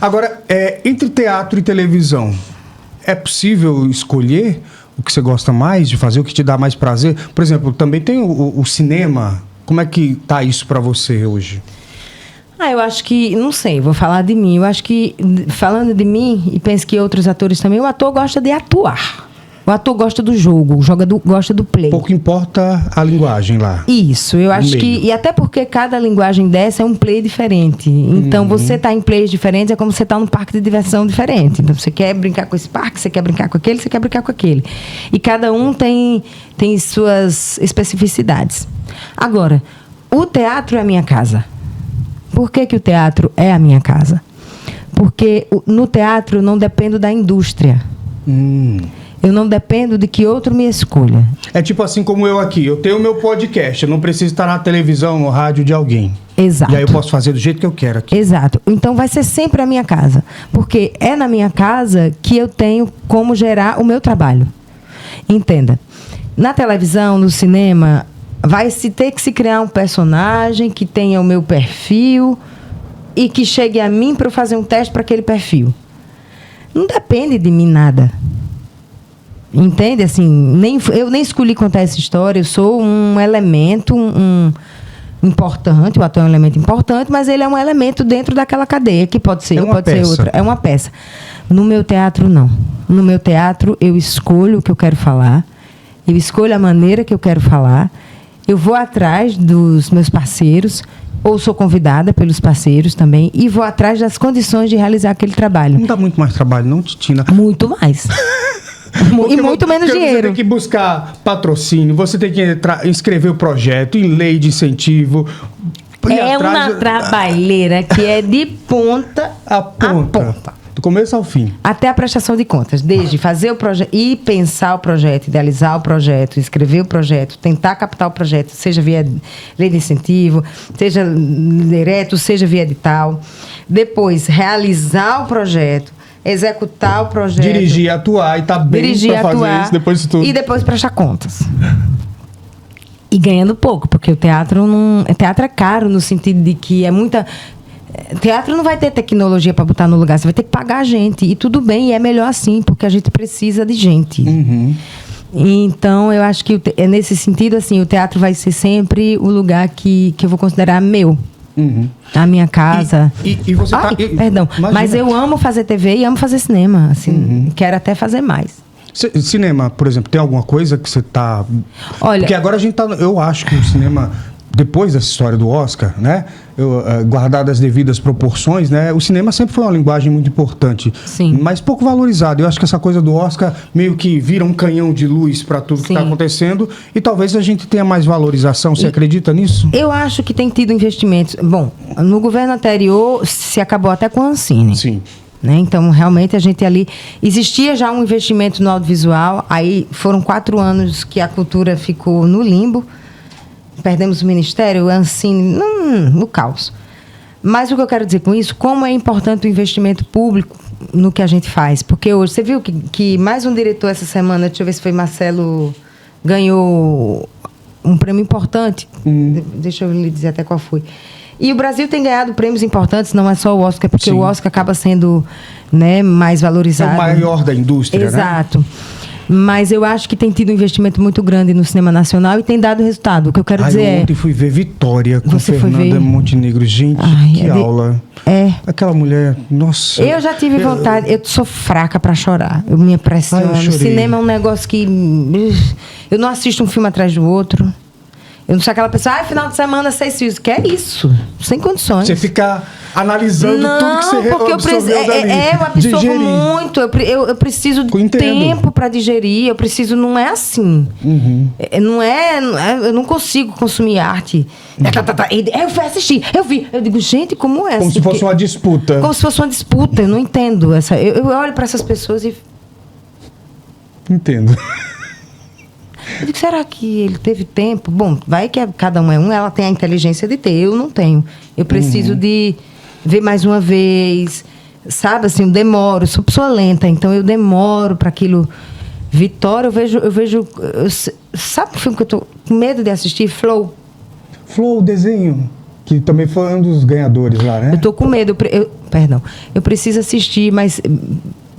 Agora, entre teatro e televisão, é possível escolher o que você gosta mais de fazer, o que te dá mais prazer? Por exemplo, também tem o cinema. Como é que tá isso para você hoje? Eu acho que... Não sei, vou falar de mim. Eu acho que, falando de mim, e penso que outros atores também, o ator gosta de atuar. O ator gosta do jogo, gosta do play. Pouco importa a linguagem lá. Isso, eu acho que... E até porque cada linguagem dessa é um play diferente. Então, você tá em plays diferentes, é como você tá num parque de diversão diferente. Então, você quer brincar com esse parque, você quer brincar com aquele, você quer brincar com aquele. E cada um tem suas especificidades. Agora, o teatro é a minha casa. Por que o teatro é a minha casa? Porque no teatro eu não dependo da indústria. Eu não dependo de que outro me escolha. É tipo assim como eu aqui. Eu tenho o meu podcast. Eu não preciso estar na televisão, no rádio de alguém. Exato. E aí eu posso fazer do jeito que eu quero aqui. Exato. Então vai ser sempre a minha casa. Porque é na minha casa que eu tenho como gerar o meu trabalho. Entenda. Na televisão, no cinema... Vai se ter que se criar um personagem que tenha o meu perfil e que chegue a mim para eu fazer um teste para aquele perfil. Não depende de mim nada. Entende? Assim, eu nem escolhi contar essa história. Eu sou um elemento importante. O ator é um elemento importante, mas ele é um elemento dentro daquela cadeia, que pode ser pode ser outra. É uma peça. No meu teatro, não. No meu teatro, eu escolho o que eu quero falar. Eu escolho a maneira que eu quero falar. Eu vou atrás dos meus parceiros, ou sou convidada pelos parceiros também, e vou atrás das condições de realizar aquele trabalho. Não dá muito mais trabalho, não, Titina? Muito mais. E muito menos dinheiro. Você tem que buscar patrocínio, você tem que inscrever o projeto em lei de incentivo. É uma trabalheira que é de ponta a ponta. Do começo ao fim. Até a prestação de contas. Desde fazer o projeto e pensar o projeto, idealizar o projeto, escrever o projeto, tentar captar o projeto, seja via lei de incentivo, seja direto, seja via edital. Depois, realizar o projeto, executar o projeto. Dirigir, atuar e tá bem para fazer isso depois de tudo. E depois prestar contas. E ganhando pouco, porque o teatro teatro é caro no sentido de que é muita... Teatro não vai ter tecnologia para botar no lugar, você vai ter que pagar a gente. E tudo bem, e é melhor assim, porque a gente precisa de gente. Então, eu acho que nesse sentido, assim, o teatro vai ser sempre o lugar que eu vou considerar meu. A minha casa. E você perdão. Imagina. Mas eu amo fazer TV e amo fazer cinema. Assim, quero até fazer mais. Cinema, por exemplo, tem alguma coisa que você tá... Olha... Porque agora a gente tá... Eu acho que o cinema... Depois dessa história do Oscar, né? Guardadas as devidas proporções, né? O cinema sempre foi uma linguagem muito importante. Sim. Mas pouco valorizada. Eu acho que essa coisa do Oscar meio que vira um canhão de luz para tudo que está acontecendo. E talvez a gente tenha mais valorização. Você acredita nisso? Eu acho que tem tido investimentos. Bom, no governo anterior se acabou até com a Ancine. Sim. Né? Então, realmente, a gente ali... Existia já um investimento no audiovisual. Aí foram 4 anos que a cultura ficou no limbo. Perdemos o Ministério, o Ancine, no caos. Mas o que eu quero dizer com isso, como é importante o investimento público no que a gente faz. Porque hoje, você viu que mais um diretor essa semana, deixa eu ver se foi Marcelo, ganhou um prêmio importante. Deixa eu lhe dizer até qual foi. E o Brasil tem ganhado prêmios importantes, não é só o Oscar, porque o Oscar acaba sendo, né, mais valorizado. É o maior da indústria, Exato. Né? Mas eu acho que tem tido um investimento muito grande no cinema nacional e tem dado resultado. O que eu quero dizer ontem fui ver Vitória com Fernanda Montenegro. Gente, que aula. Aquela mulher, nossa. Eu já tive vontade, eu sou fraca para chorar. Eu me impressiono. O cinema é um negócio que... Eu não assisto um filme atrás do outro. Eu não sou aquela pessoa, final de semana 6 filhos. Que é isso? Sem condições. Você fica analisando tudo que você porque eu absorvo muito. Eu preciso de tempo para digerir. Eu preciso... Não é assim. Não é... Eu não consigo consumir arte. Eu fui assistir. Eu vi. Eu digo, gente, como é? Como se fosse uma disputa. Como se fosse uma disputa. Eu não entendo. Eu olho para essas pessoas e... Entendo. Eu digo, será que ele teve tempo? Bom, vai que cada um é um, ela tem a inteligência de ter, eu não tenho. Eu preciso de ver mais uma vez, sabe, assim, eu demoro, sou pessoa lenta, então eu demoro para aquilo. Vitória, eu vejo sabe o filme que eu tô com medo de assistir? Flow. Flow, o desenho, que também foi um dos ganhadores lá, né? Eu tô com medo, perdão, eu preciso assistir, mas...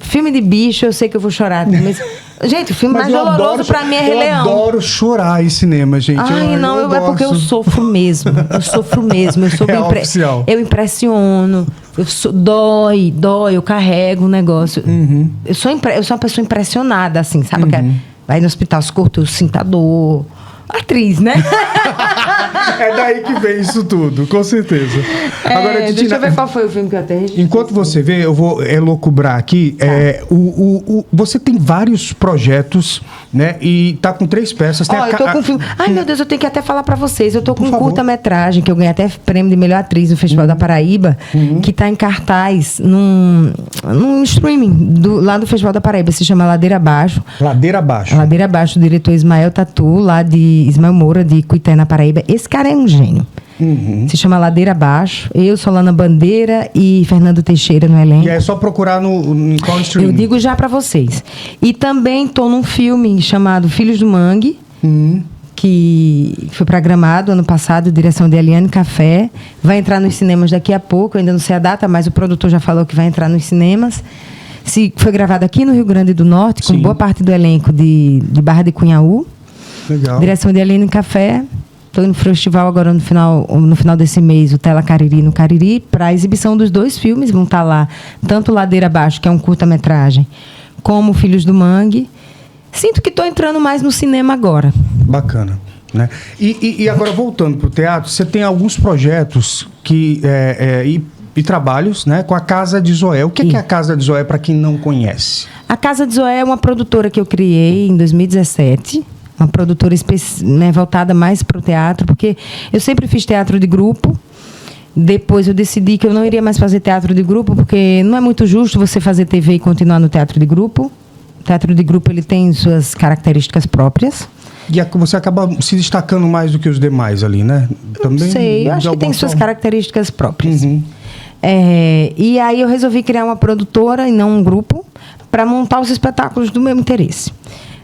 Filme de bicho, eu sei que eu vou chorar. Mas, gente, o filme mais doloroso pra mim é Rei Leão. Eu adoro chorar em cinema, gente. Ai, não, é porque eu sofro mesmo. Eu sofro mesmo. Eu impressiono. Dói, eu carrego o negócio. Eu sou uma pessoa impressionada, assim, sabe? Vai no hospital, se cortou, eu sinto a dor. Atriz, né? É daí que vem isso tudo, com certeza. Agora, Titina, deixa eu ver qual foi o filme que eu até registrei. Enquanto você vê, eu vou elocubrar aqui. Tá. Você tem vários projetos, né? E tá com 3 peças. Tem eu tô com um filme. Ai, meu Deus, eu tenho que até falar pra vocês. Eu tô com um curta-metragem, que eu ganhei até prêmio de melhor atriz no Festival da Paraíba, que tá em cartaz num streaming lá do Festival da Paraíba. Se chama Ladeira Abaixo. Ladeira Abaixo. Ladeira Abaixo, do diretor Ismael Tatu, lá de Ismael Moura, de Cuité, na Paraíba. Esse cara é um gênio. Se chama Ladeira Abaixo. Eu, Solana Bandeira e Fernando Teixeira no elenco. E é só procurar em qual streaming? Eu digo já pra vocês. E também tô num filme chamado Filhos do Mangue, que foi programado ano passado, direção de Eliane Café. Vai entrar nos cinemas daqui a pouco, eu ainda não sei a data, mas o produtor já falou que vai entrar nos cinemas. Foi gravado aqui no Rio Grande do Norte, com boa parte do elenco de Barra de Cunhaú. Legal. Direção de Eliane Café. Estou no festival agora no final desse mês, o Tela Cariri no Cariri, para a exibição dos 2 filmes. Vão estar lá, tanto Ladeira Abaixo, que é um curta-metragem, como Filhos do Mangue. Sinto que estou entrando mais no cinema agora. Bacana. Né? E agora, voltando para o teatro, você tem alguns projetos e trabalhos, né, com a Casa de Zoé. O que é a Casa de Zoé, para quem não conhece? A Casa de Zoé é uma produtora que eu criei em 2017. Uma produtora voltada mais para o teatro, porque eu sempre fiz teatro de grupo. Depois eu decidi que eu não iria mais fazer teatro de grupo, porque não é muito justo você fazer TV e continuar no teatro de grupo. O teatro de grupo ele tem suas características próprias. E você acaba se destacando mais do que os demais ali, né? Também, não sei, eu acho que tem suas características próprias. E aí eu resolvi criar uma produtora e não um grupo para montar os espetáculos do meu interesse.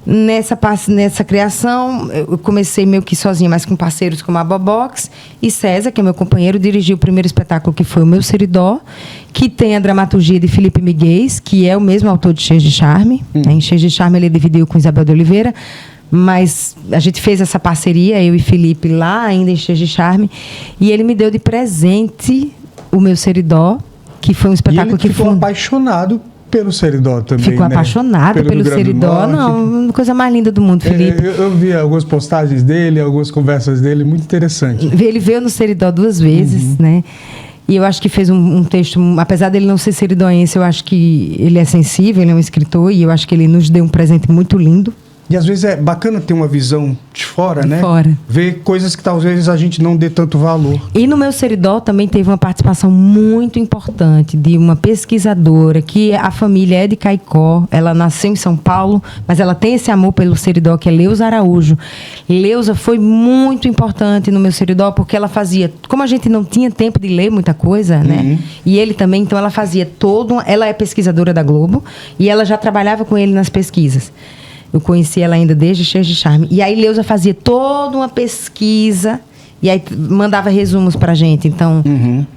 Nessa criação, eu comecei meio que sozinha, mas com parceiros como a Bobox e César, que é meu companheiro, dirigiu o primeiro espetáculo, que foi o Meu Seridó, que tem a dramaturgia de Felipe Miguel, que é o mesmo autor de Cheios de Charme. Em Cheios de Charme ele dividiu com Isabel de Oliveira, mas a gente fez essa parceria, eu e Felipe, lá ainda em Cheios de Charme, e ele me deu de presente o Meu Seridó, que foi um espetáculo que ficou apaixonado pelo Seridó também. Ficou apaixonado pelo Seridó. Não, coisa mais linda do mundo, Felipe. Eu vi algumas postagens dele, algumas conversas dele, muito interessante. Ele veio no Seridó 2 vezes, né? E eu acho que fez um texto, apesar dele não ser seridóense, eu acho que ele é sensível, ele é um escritor, e eu acho que ele nos deu um presente muito lindo. E às vezes é bacana ter uma visão de fora, né? Fora. Ver coisas que talvez a gente não dê tanto valor. E no Meu Seridó também teve uma participação muito importante de uma pesquisadora, que a família é de Caicó, ela nasceu em São Paulo, mas ela tem esse amor pelo Seridó, que é Leusa Araújo. Leusa foi muito importante no Meu Seridó, porque ela fazia, como a gente não tinha tempo de ler muita coisa, né? E ele também, então ela fazia ela é pesquisadora da Globo, e ela já trabalhava com ele nas pesquisas. Eu conheci ela ainda desde Cheios de Charme. E aí Leusa fazia toda uma pesquisa e aí mandava resumos pra gente. Então,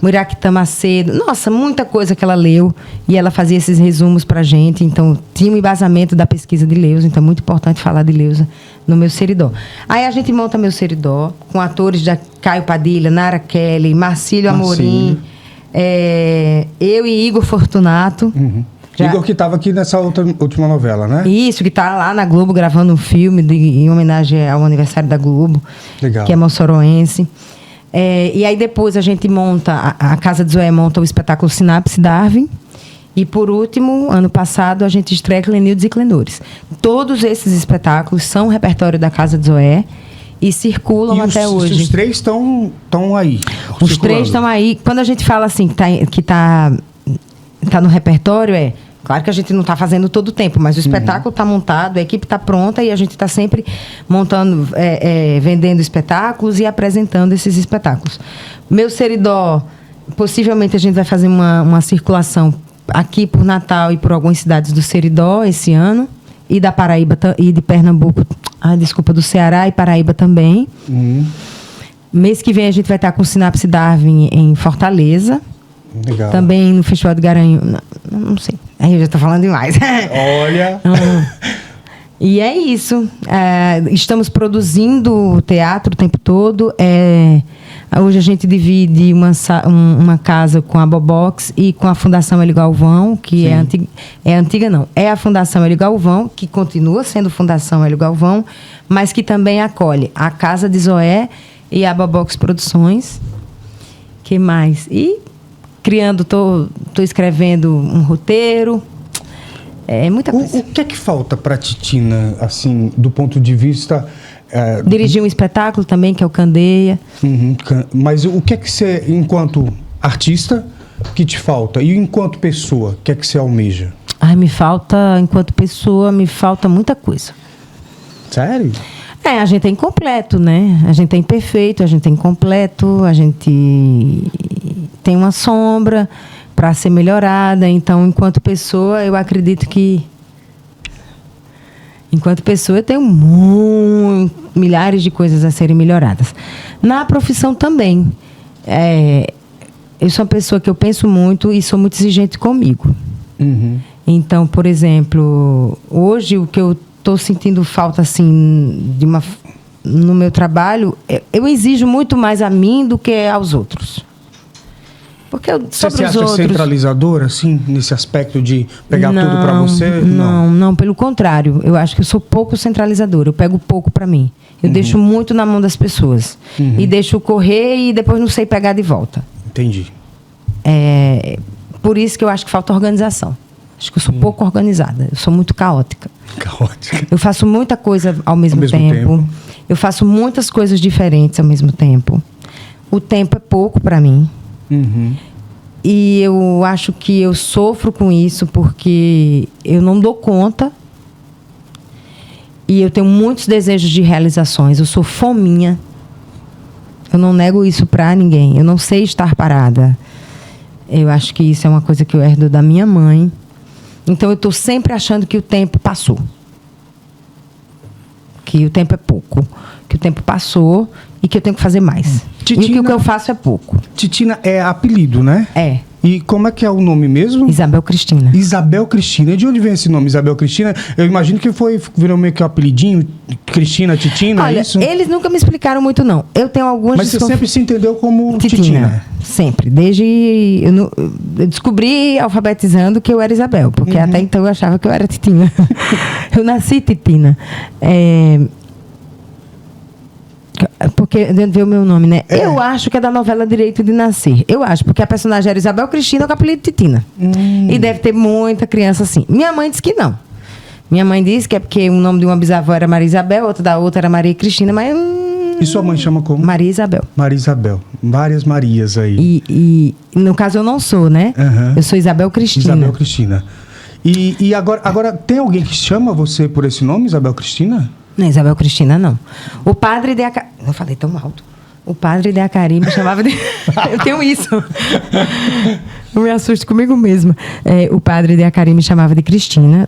Muriaquitã Macedo, nossa, muita coisa que ela leu, e ela fazia esses resumos pra gente. Então, tinha um embasamento da pesquisa de Leusa. Então, é muito importante falar de Leusa no Meu Seridó. Aí a gente monta Meu Seridó com atores da Caio Padilha, Nara Kelly, Marcílio Amorim, eu e Igor Fortunato. Igor que estava aqui nessa última novela, né? Isso, que tá lá na Globo gravando um filme em homenagem ao aniversário da Globo. Legal. Que é moçoroense. E aí depois a gente monta, a Casa de Zoé monta o espetáculo Sinapse Darwin. E por último, ano passado, a gente estreia Clenildes e Clenores. Todos esses espetáculos são repertório da Casa de Zoé e circulam até hoje. Os três estão aí. Os três estão aí. Quando a gente fala assim que tá no repertório, claro que a gente não está fazendo todo o tempo, mas o espetáculo está montado, a equipe está pronta e a gente está sempre montando, vendendo espetáculos e apresentando esses espetáculos. Meu Seridó, possivelmente a gente vai fazer uma circulação aqui por Natal e por algumas cidades do Seridó esse ano, e da Paraíba e de Pernambuco, do Ceará e Paraíba também. Mês que vem a gente vai estar com o Sinapse Darwin em Fortaleza. Legal. Também no Festival de Garanhuns. Não sei. Aí eu já estou falando demais. Olha! E é isso. Estamos produzindo teatro o tempo todo. Hoje a gente divide uma casa com a Bobox e com a Fundação Hélio Galvão, que é a Fundação Hélio Galvão, que continua sendo Fundação Hélio Galvão, mas que também acolhe a Casa de Zoé e a Bobox Produções. Que mais? E criando, tô escrevendo um roteiro. Muita coisa. O que é que falta para Titina, assim, do ponto de vista... Dirigir um espetáculo também, que é o Candeia. Mas o que é que você, enquanto artista, que te falta? E enquanto pessoa, o que é que você almeja? Me falta, enquanto pessoa, me falta muita coisa. Sério? A gente é incompleto, né? A gente é imperfeito, a gente é incompleto, a gente tem uma sombra para ser melhorada. Então, enquanto pessoa, eu acredito que... Enquanto pessoa, eu tenho milhares de coisas a serem melhoradas. Na profissão também. Eu sou uma pessoa que eu penso muito e sou muito exigente comigo. Então, por exemplo, hoje o que eu estou sentindo falta assim, no meu trabalho, eu exijo muito mais a mim do que aos outros. Porque Você se acha centralizadora, assim, nesse aspecto de pegar tudo para você? Não, pelo contrário. Eu acho que eu sou pouco centralizadora. Eu pego pouco para mim. Eu deixo muito na mão das pessoas. E deixo correr e depois não sei pegar de volta. Entendi. Por isso que eu acho que falta organização. Acho que eu sou pouco organizada. Eu sou muito caótica. Eu faço muita coisa ao mesmo tempo. Eu faço muitas coisas diferentes ao mesmo tempo. O tempo é pouco para mim. E eu acho que eu sofro com isso porque eu não dou conta. E eu tenho muitos desejos de realizações. Eu sou fominha. Eu não nego isso para ninguém. Eu não sei estar parada. Eu acho que isso é uma coisa que eu herdo da minha mãe. Então eu estou sempre achando que o tempo passou. Que o tempo é pouco. Que o tempo passou e que eu tenho que fazer mais. Titina, e que o que eu faço é pouco. Titina é apelido, né? É. E como é que é o nome mesmo? Isabel Cristina. Isabel Cristina. E de onde vem esse nome, Isabel Cristina? Eu imagino que virou meio que um apelidinho, Cristina, Titina, Olha, é isso? Eles nunca me explicaram muito, não. Eu tenho algumas... Mas você sempre se entendeu como Titina. Sempre. Desde... Eu descobri, alfabetizando, que eu era Isabel. Porque até então eu achava que eu era Titina. Eu nasci Titina. Porque dentro veio o meu nome, né? Eu acho que é da novela Direito de Nascer. Eu acho, porque a personagem era Isabel Cristina com o apelido Titina. E deve ter muita criança assim. Minha mãe disse que não. Minha mãe disse que é porque o nome de uma bisavó era Maria Isabel, outra da outra era Maria Cristina, mas... E sua mãe chama como? Maria Isabel. Maria Isabel. Várias Marias aí. E no caso eu não sou, né? Eu sou Isabel Cristina. Isabel Cristina. E agora tem alguém que chama você por esse nome, Isabel Cristina? Não, Isabel Cristina, não. O padre de Acari... Eu falei tão alto. O padre de Acari me chamava de... Eu tenho isso. Eu me assusto comigo mesma. O padre de Acari me chamava de Cristina.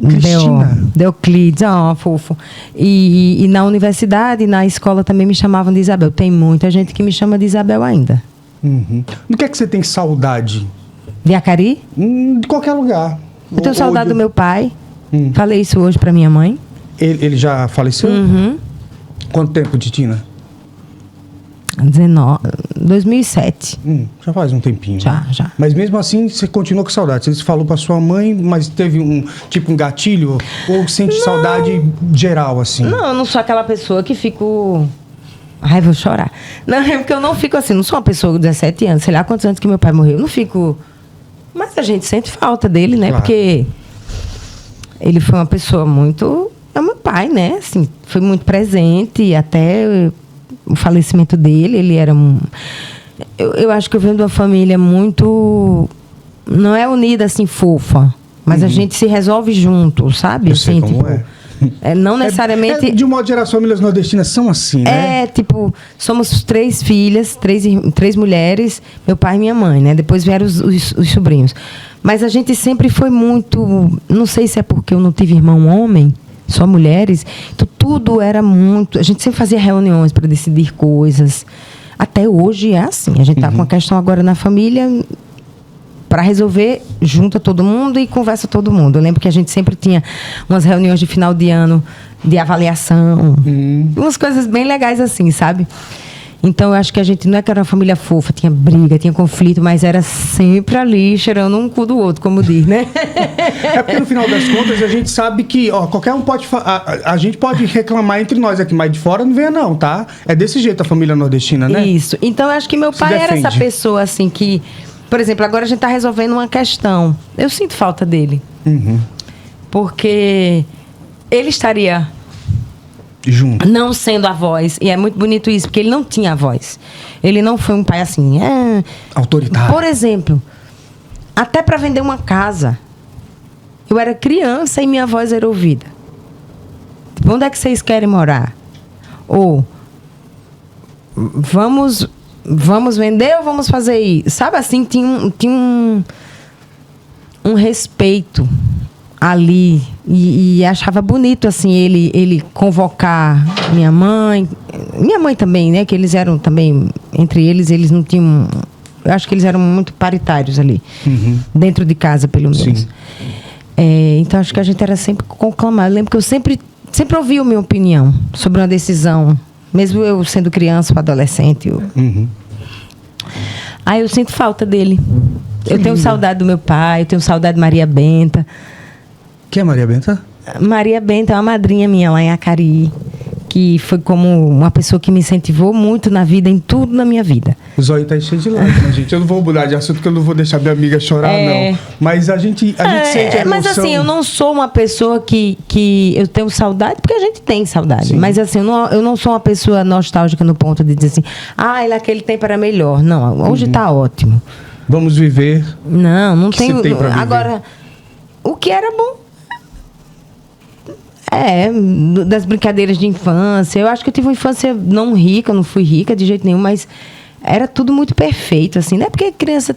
Deoclides, fofo. E na universidade, na escola também me chamavam de Isabel. Tem muita gente que me chama de Isabel ainda. Do que é que você tem saudade? De Acari? De qualquer lugar. Eu tenho saudade do meu pai. Falei isso hoje para minha mãe. Ele já faleceu? Quanto tempo, Titina? 2007. Já faz um tempinho. Já. Mas mesmo assim, você continuou com saudade. Você falou pra sua mãe, mas teve um gatilho? Ou sente saudade geral, assim? Não, eu não sou aquela pessoa que fico... Ai, vou chorar. Não, é porque eu não fico assim. Não sou uma pessoa de 17 anos. Sei lá quantos anos que meu pai morreu. Eu não fico... Mas a gente sente falta dele, né? Claro. Porque ele foi uma pessoa muito... É meu pai, né? Assim, foi muito presente. Até o falecimento dele, ele era um... Eu acho que eu venho de uma família muito... Não é unida, assim, fofa. Mas a gente se resolve junto, sabe? Eu sei assim, como tipo, não necessariamente... De um modo geral, as famílias nordestinas são assim, né? Tipo, somos 3 filhas, 3 mulheres, meu pai e minha mãe, né? Depois vieram os sobrinhos. Mas a gente sempre foi muito... Não sei se é porque eu não tive irmão homem, só mulheres. Então, tudo era muito... A gente sempre fazia reuniões para decidir coisas. Até hoje é assim. A gente está com uma questão agora na família... Para resolver, junta todo mundo e conversa todo mundo. Eu lembro que a gente sempre tinha umas reuniões de final de ano, de avaliação. Umas coisas bem legais assim, sabe? Então, eu acho que a gente não é que era uma família fofa, tinha briga, tinha conflito, mas era sempre ali, cheirando um cu do outro, como diz, né? É porque, no final das contas, a gente sabe que qualquer um pode... A gente pode reclamar entre nós aqui, mas de fora não venha não, tá? É desse jeito a família nordestina, né? Isso. Então, eu acho que meu pai era essa pessoa, assim, que... Por exemplo, agora a gente está resolvendo uma questão. Eu sinto falta dele. Porque ele estaria... Junto. Não sendo a voz. E é muito bonito isso, porque ele não tinha a voz. Ele não foi um pai assim... autoritário. Por exemplo, até para vender uma casa. Eu era criança e minha voz era ouvida. Tipo, onde é que vocês querem morar? Ou... Vamos vender ou vamos fazer isso? Sabe assim, tinha um respeito ali. E achava bonito, assim, ele convocar minha mãe. Minha mãe também, né? Que eles eram também... Entre eles não tinham... Eu acho que eles eram muito paritários ali. Dentro de casa, pelo menos. Então, acho que a gente era sempre conclamado. Eu lembro que eu sempre ouvi a minha opinião sobre uma decisão... Mesmo eu sendo criança ou adolescente. Aí eu sinto falta dele. Eu tenho saudade do meu pai, eu tenho saudade de Maria Benta. Quem é Maria Benta? Maria Benta é uma madrinha minha lá em Acari. Que foi como uma pessoa que me incentivou muito na vida, em tudo na minha vida. O zóio tá cheio de lágrimas, gente. Eu não vou mudar de assunto, porque eu não vou deixar minha amiga chorar, não. Mas a gente sente a emoção. Mas assim, eu não sou uma pessoa que eu tenho saudade, porque a gente tem saudade. Sim. Mas assim, eu não sou uma pessoa nostálgica no ponto de dizer assim, naquele tempo era melhor. Não, hoje tá ótimo. Vamos viver. Não que tenho. Você tem pra viver. Agora, o que era bom... das brincadeiras de infância. Eu acho que eu tive uma infância não rica, não fui rica de jeito nenhum, mas era tudo muito perfeito, assim, né? Porque criança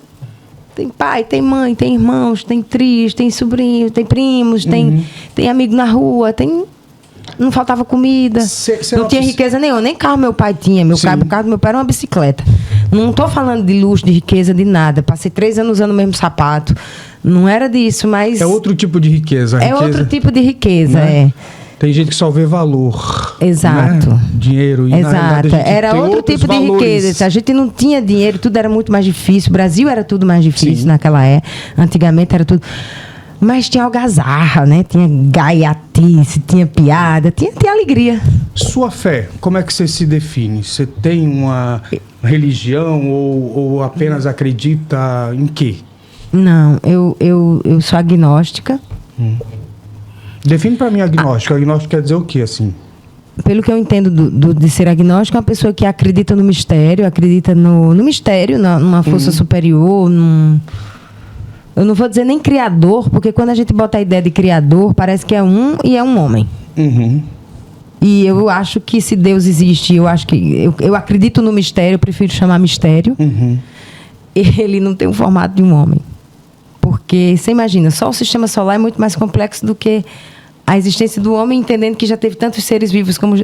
tem pai, tem mãe, tem irmãos, tem tios, tem sobrinhos, tem primos, tem amigo na rua, não faltava comida, não tinha riqueza nenhuma, nem carro meu pai tinha. O carro do meu pai era uma bicicleta. Não estou falando de luxo, de riqueza, de nada. Passei 3 anos usando o mesmo sapato. Não era disso, mas... É outro tipo de riqueza. Outro tipo de riqueza, né? Tem gente que só vê valor. Exato. Né? Dinheiro. E exato. Era outro tipo de riqueza. A gente não tinha dinheiro, tudo era muito mais difícil. O Brasil era tudo mais difícil naquela época. Antigamente era tudo... Mas tinha algazarra, né? Tinha gaiatice, tinha piada, tinha alegria. Sua fé, como é que você se define? Você tem uma religião ou apenas acredita em quê? Não, eu sou agnóstica. Define para mim agnóstico. Agnóstico quer dizer o quê, assim? Pelo que eu entendo de ser agnóstico, é uma pessoa que acredita no mistério, acredita no mistério, numa força superior, eu não vou dizer nem criador, porque quando a gente bota a ideia de criador, parece que é e é um homem. E eu acho que se Deus existe, eu acredito no mistério, eu prefiro chamar mistério. Ele não tem o formato de um homem. Porque, você imagina, só o sistema solar é muito mais complexo do que a existência do homem, entendendo que já teve tantos seres vivos como...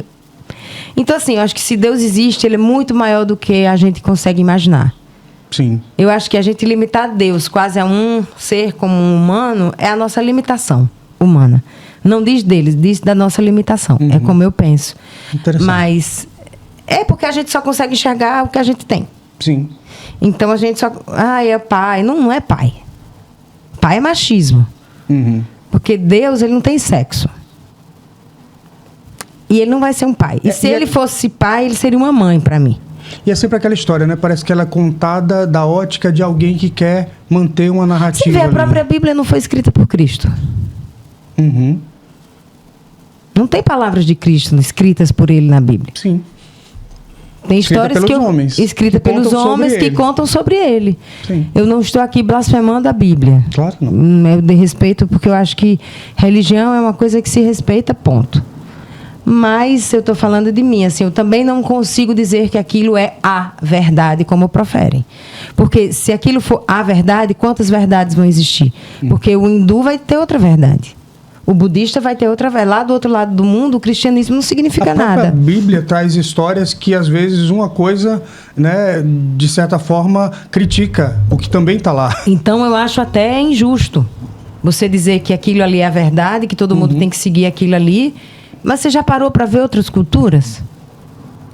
Então, assim, eu acho que se Deus existe, ele é muito maior do que a gente consegue imaginar. Sim. Eu acho que a gente limitar Deus quase a um ser como um humano é a nossa limitação humana. Não diz deles, diz da nossa limitação. É como eu penso. Interessante. Mas é porque a gente só consegue enxergar o que a gente tem. Sim. Então a gente só... é pai. Não é pai. Pai é machismo. Uhum. Porque Deus, ele não tem sexo. E ele não vai ser um pai. E se ele fosse pai, ele seria uma mãe para mim. E é sempre aquela história, né? Parece que ela é contada da ótica de alguém que quer manter uma narrativa. Se vê, a ali. própria Bíblia não foi escrita por Cristo. Uhum. Não tem palavras de Cristo escritas por ele na Bíblia. Sim. Tem histórias escritas pelos homens que contam sobre ele. Sim. Eu não estou aqui blasfemando a Bíblia. Claro que não. Eu de respeito, porque eu acho que religião é uma coisa que se respeita, ponto. Mas eu estou falando de mim, assim, eu também não consigo dizer que aquilo é a verdade, como proferem. Porque se aquilo for a verdade, quantas verdades vão existir? Porque o hindu vai ter outra verdade. O budista vai ter outra verdade. Lá do outro lado do mundo, o cristianismo não significa nada. A Bíblia traz histórias que, às vezes, uma coisa, né, de certa forma, critica o que também está lá. Então, eu acho até injusto você dizer que aquilo ali é a verdade, que todo mundo tem que seguir aquilo ali. Mas você já parou para ver outras culturas?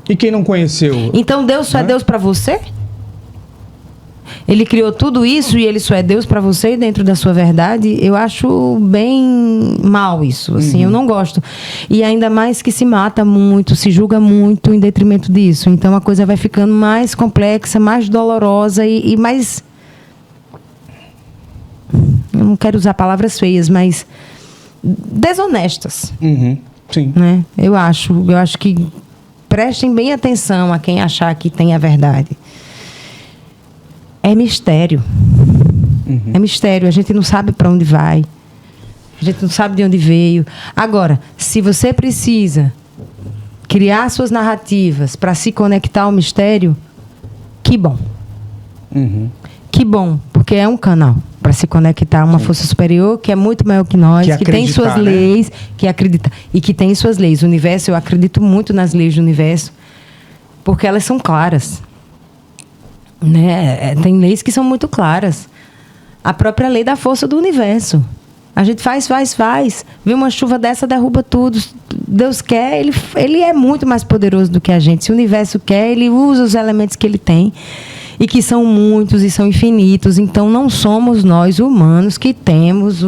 E quem não conheceu? Então Deus só é Deus para você? Ele criou tudo isso e ele só é Deus para você dentro da sua verdade? Eu acho bem mal isso, assim, eu não gosto. E ainda mais que se mata muito, se julga muito em detrimento disso. Então a coisa vai ficando mais complexa, mais dolorosa e mais... Eu não quero usar palavras feias, mas desonestas. Sim. Né? Eu acho que prestem bem atenção a quem achar que tem a verdade. É mistério. É mistério. A gente não sabe para onde vai. A gente não sabe de onde veio. Agora, se você precisa criar suas narrativas para se conectar ao mistério, que bom. Que bom, porque é um canal para se conectar a uma força superior que é muito maior que nós, que tem suas leis, que acredita e que tem suas leis. O universo, eu acredito muito nas leis do universo, porque elas são claras, né? Tem leis que são muito claras. A própria lei da força do universo. A gente faz. Vê uma chuva dessa, derruba tudo. Deus quer, ele é muito mais poderoso do que a gente. Se o universo quer, ele usa os elementos que ele tem. E que são muitos e são infinitos. Então, não somos nós, humanos, que temos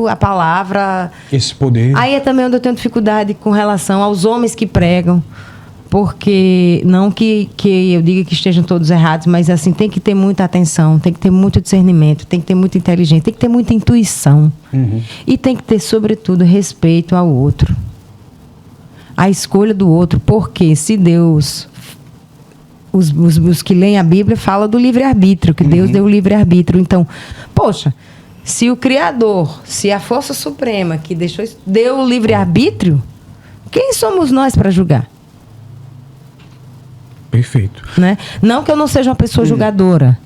a palavra... Esse poder. Aí é também onde eu tenho dificuldade com relação aos homens que pregam. Porque, não que eu diga que estejam todos errados, mas assim, tem que ter muita atenção, tem que ter muito discernimento, tem que ter muita inteligência, tem que ter muita intuição. E tem que ter, sobretudo, respeito ao outro. A escolha do outro. Porque se Deus... Os que leem a Bíblia falam do livre-arbítrio, que Deus deu o livre-arbítrio. Então, poxa, se o Criador, se a força suprema que deu o livre-arbítrio, quem somos nós para julgar? Perfeito. Né? Não que eu não seja uma pessoa julgadora,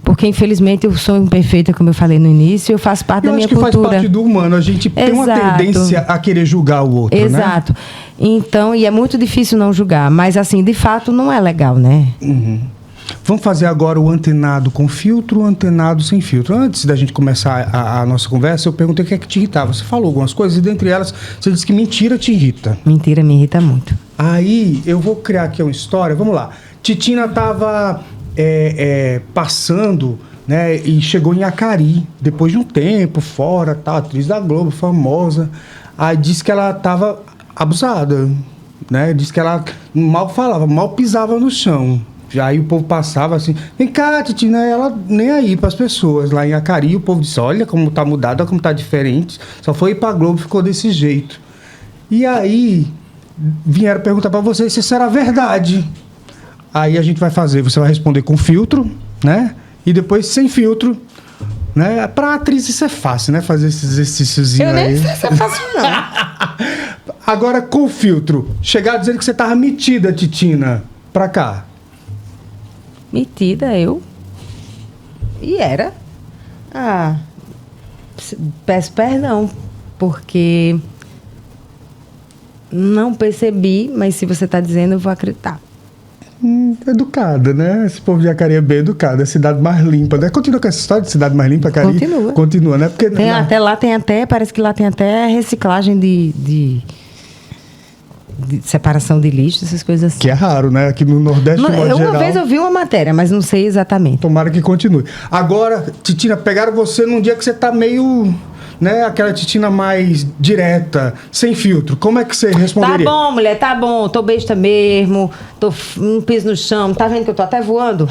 porque infelizmente eu sou imperfeita, como eu falei no início, eu faço parte da minha cultura. Faz parte do humano, a gente tem uma tendência a querer julgar o outro, Exato. Né? Então, e é muito difícil não julgar, mas assim, de fato não é legal, né? Vamos fazer agora o antenado com filtro, o antenado sem filtro. Antes da gente começar a nossa conversa, eu perguntei o que é que te irritava. Você falou algumas coisas e dentre elas você disse que mentira te irrita. Mentira me irrita muito. Aí, eu vou criar aqui uma história, vamos lá. Titina estava passando, né, e chegou em Acari, depois de um tempo, fora, tá, atriz da Globo, famosa. Aí disse que ela estava abusada, né? Disse que ela mal falava, mal pisava no chão. Aí o povo passava assim, vem cá, Titina, ela nem aí para as pessoas. Lá em Acari, o povo disse, olha como tá mudado, olha como tá diferente. Só foi ir para Globo, ficou desse jeito. E aí vieram perguntar para você se isso era verdade. Aí a gente vai fazer, você vai responder com filtro, né? E depois sem filtro, né? Pra atriz isso é fácil, né? Fazer esses exercíciozinhos aí. Eu nem sei se é fácil, não. Agora com filtro, chegar dizendo que você tava metida, Titina, pra cá. Metida, eu? E era. Peço perdão, porque não percebi, mas se você tá dizendo, eu vou acreditar. Educada, né? Esse povo de Acari é bem educado, é a cidade mais limpa, né? Continua com essa história de cidade mais limpa, Acari? Continua, né? Porque parece que lá tem até reciclagem de de separação de lixo, essas coisas assim. Que é raro, né? Aqui no Nordeste, de modo geral. Uma vez eu vi uma matéria, mas não sei exatamente. Tomara que continue. Agora, Titina, pegaram você num dia que você tá meio... né? Aquela Titina mais direta, sem filtro. Como é que você responderia? Tá bom, mulher, tá bom. Tô besta mesmo. Não piso no chão. Tá vendo que eu tô até voando?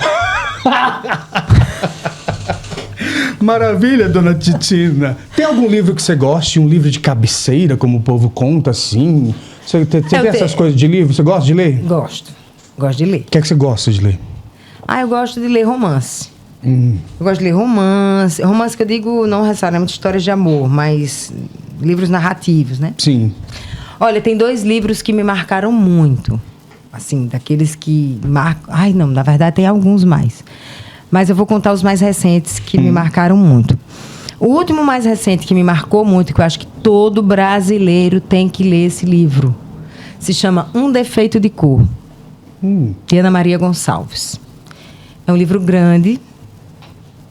Maravilha, dona Titina. Tem algum livro que você goste? Um livro de cabeceira, como o povo conta, assim? Você tem essas coisas de livro? Você gosta de ler? Gosto. Gosto de ler. O que é que você gosta de ler? Eu gosto de ler romance. Eu gosto de ler romance. Romance que eu digo não necessariamente histórias de amor, mas livros narrativos, né? Sim. Olha, tem 2 livros que me marcaram muito. Assim, daqueles que marcam... Ai, não, na verdade tem alguns mais. Mas eu vou contar os mais recentes que me marcaram muito. O último mais recente que me marcou muito, que eu acho que todo brasileiro tem que ler esse livro, se chama Um Defeito de Cor, de Ana Maria Gonçalves. É um livro grande,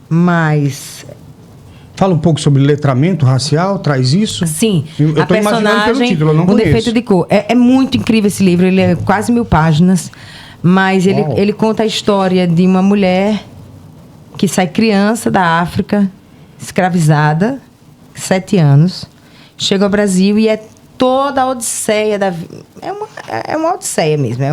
mas... Fala um pouco sobre letramento racial, traz isso? Sim, eu a personagem, título, eu não Um conheço. Defeito de Cor. É muito incrível esse livro, ele é quase 1000 páginas, mas ele conta a história de uma mulher que sai criança da África, escravizada, 7 anos, chega ao Brasil e é toda a odisseia da vida. É uma odisseia mesmo,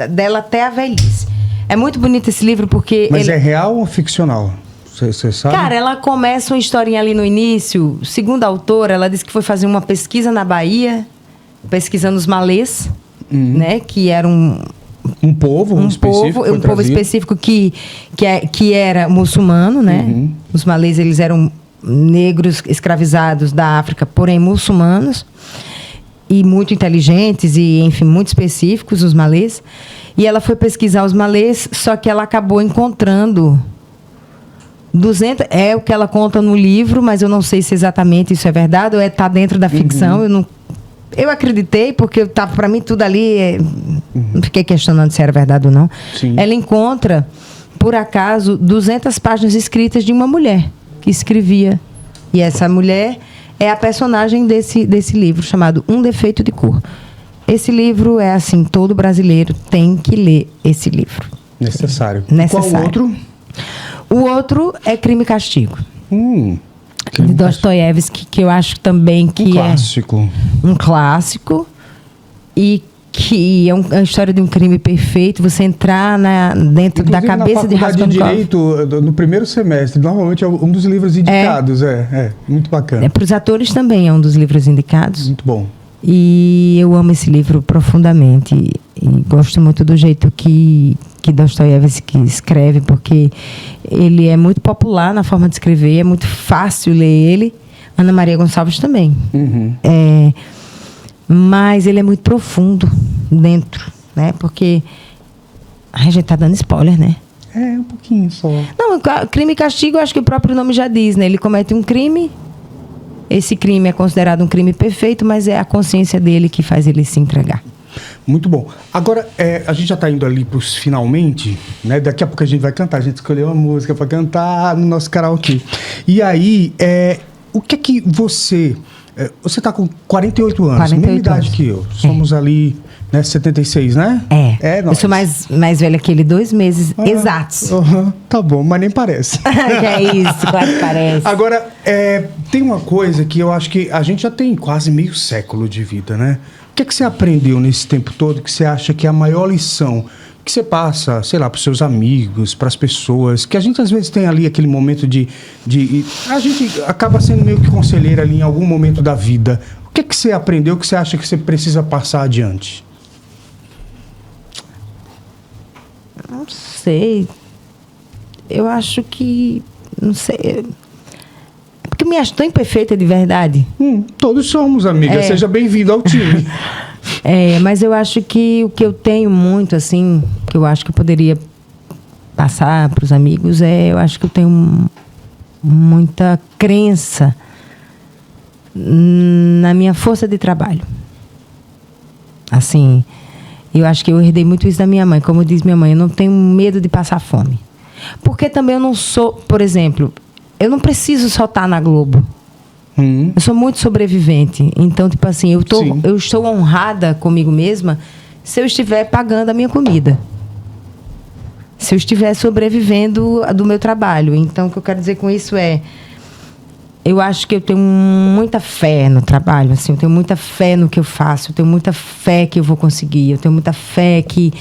dela até a velhice. É muito bonito esse livro porque... Mas é real ou ficcional? Você sabe? Cara, ela começa uma historinha ali no início. Segundo a autora, ela disse que foi fazer uma pesquisa na Bahia, pesquisando os malês, né? Que eram... Um povo específico que era muçulmano, né? Os malês, eles eram negros escravizados da África, porém muçulmanos. E muito inteligentes e, enfim, muito específicos, os malês. E ela foi pesquisar os malês, só que ela acabou encontrando 200... É o que ela conta no livro, mas eu não sei se exatamente isso é verdade ou está dentro da ficção. Eu acreditei, porque para mim tudo ali... Não fiquei questionando se era verdade ou não. Sim. Ela encontra, por acaso, 200 páginas escritas de uma mulher que escrevia. E essa mulher é a personagem desse livro, chamado Um Defeito de Cor. Esse livro é assim, todo brasileiro tem que ler esse livro. Necessário. Necessário. Qual o outro? O outro é Crime e Castigo. Crime De Dostoiévski, que eu acho também que clássico. Um clássico. E que é uma história de um crime perfeito. Você entrar dentro da cabeça de Raskolnikov. De Direito, no primeiro semestre, normalmente é um dos livros indicados. É muito bacana. Para os atores também é um dos livros indicados. Muito bom. E eu amo esse livro profundamente. E gosto muito do jeito que Dostoiévski escreve, porque ele é muito popular na forma de escrever, é muito fácil ler ele. Ana Maria Gonçalves também. Mas ele é muito profundo dentro, né? Porque a gente está dando spoiler, né? Um pouquinho só. Não, Crime e Castigo, acho que o próprio nome já diz, né? Ele comete um crime. Esse crime é considerado um crime perfeito, mas é a consciência dele que faz ele se entregar. Muito bom. Agora, a gente já está indo ali para os finalmente, né? Daqui a pouco a gente vai cantar. A gente escolheu uma música para cantar no nosso karaokê. E aí, o que é que você... Você está com 48 anos, 48 mesma idade anos. que eu. Somos ali, né, 76, né? Eu sou mais velha que ele, 2 meses exatos. Tá bom, mas nem parece. Que é isso, claro que parece. Agora, tem uma coisa que eu acho que a gente já tem quase meio século de vida, né? O que é que você aprendeu nesse tempo todo que você acha que é a maior lição que você passa, sei lá, para os seus amigos, para as pessoas, que a gente às vezes tem ali aquele momento de... A gente acaba sendo meio que conselheiro ali em algum momento da vida. O que é que você aprendeu que você acha que você precisa passar adiante? Não sei. Eu acho que... Não sei... Porque eu me acho tão imperfeita de verdade. Todos somos, amiga. Seja bem-vindo ao time. Mas eu acho que o que eu tenho muito, assim, que eu acho que eu poderia passar para os amigos, eu acho que eu tenho muita crença na minha força de trabalho. Assim, eu acho que eu herdei muito isso da minha mãe. Como diz minha mãe, eu não tenho medo de passar fome. Porque também eu não sou, por exemplo, eu não preciso só estar na Globo. Eu sou muito sobrevivente. Então, tipo assim, Sim. eu estou honrada comigo mesma se eu estiver pagando a minha comida. Se eu estiver sobrevivendo do meu trabalho. Então, o que eu quero dizer com isso é... Eu acho que eu tenho muita fé no trabalho, assim. Eu tenho muita fé no que eu faço. Eu tenho muita fé que eu vou conseguir. Eu tenho muita fé que...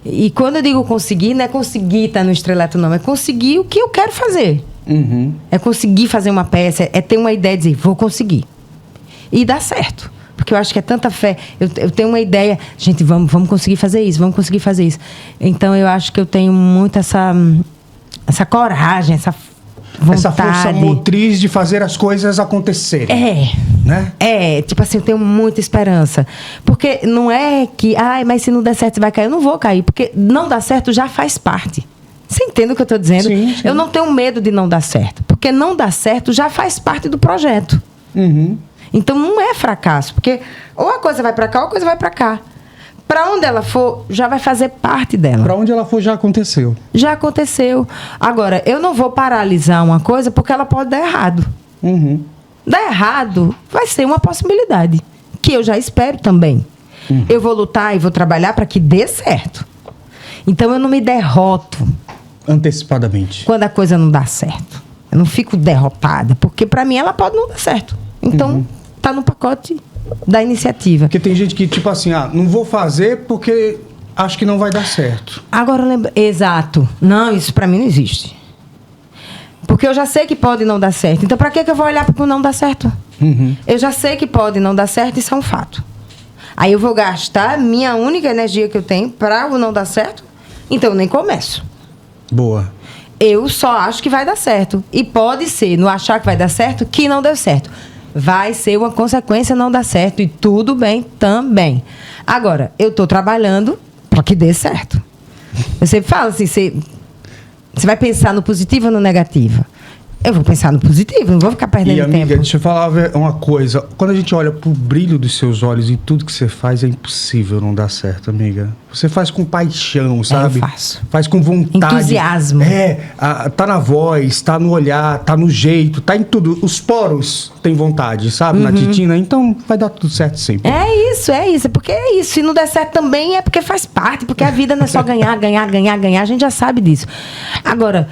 E quando eu digo conseguir, não é conseguir estar no estrelato, não. É conseguir o que eu quero fazer. É conseguir fazer uma peça. É ter uma ideia de dizer, vou conseguir. E dá certo. Porque eu acho que é tanta fé. Eu tenho uma ideia. Gente, vamos conseguir fazer isso. Vamos conseguir fazer isso. Então, eu acho que eu tenho muito essa coragem, essa vontade. Essa força motriz de fazer as coisas acontecerem. Né? Tipo assim, eu tenho muita esperança. Porque não é que, mas se não der certo, você vai cair. Eu não vou cair, porque não dar certo já faz parte. Você entende o que eu estou dizendo? Sim. Eu não tenho medo de não dar certo. Porque não dar certo já faz parte do projeto. Então, não é fracasso. Porque ou a coisa vai para cá, ou a coisa vai para cá. Para onde ela for, já vai fazer parte dela. Para onde ela for, já aconteceu. Já aconteceu. Agora, eu não vou paralisar uma coisa porque ela pode dar errado. Dar errado vai ser uma possibilidade. Que eu já espero também. Eu vou lutar e vou trabalhar para que dê certo. Então, eu não me derroto Antecipadamente. quando a coisa não dá certo. Eu não fico derrotada. Porque, para mim, ela pode não dar certo. Então, tá no pacote da iniciativa. Porque tem gente que, tipo assim, não vou fazer porque acho que não vai dar certo. Agora, lembra... Exato. Não, isso para mim não existe. Porque eu já sei que pode não dar certo. Então, para que eu vou olhar para o não dar certo? Eu já sei que pode não dar certo, isso é um fato. Aí eu vou gastar minha única energia que eu tenho para o não dar certo? Então, eu nem começo. Boa. Eu só acho que vai dar certo. E pode ser, no achar que vai dar certo, que não deu certo. Vai ser uma consequência não dar certo. E tudo bem também. Agora, eu estou trabalhando para que dê certo. Eu sempre falo assim, você vai pensar no positivo ou no negativo? Eu vou pensar no positivo, não vou ficar perdendo tempo. E, amiga, deixa eu falar uma coisa. Quando a gente olha pro brilho dos seus olhos em tudo que você faz, é impossível não dar certo, amiga. Você faz com paixão, sabe? Eu faço. Faz com vontade. Entusiasmo. Tá na voz, tá no olhar, tá no jeito, tá em tudo. Os poros têm vontade, sabe? Na titina. Então, vai dar tudo certo sempre. É isso. Porque é isso. Se não der certo também é porque faz parte. Porque a vida não é só ganhar. A gente já sabe disso. Agora...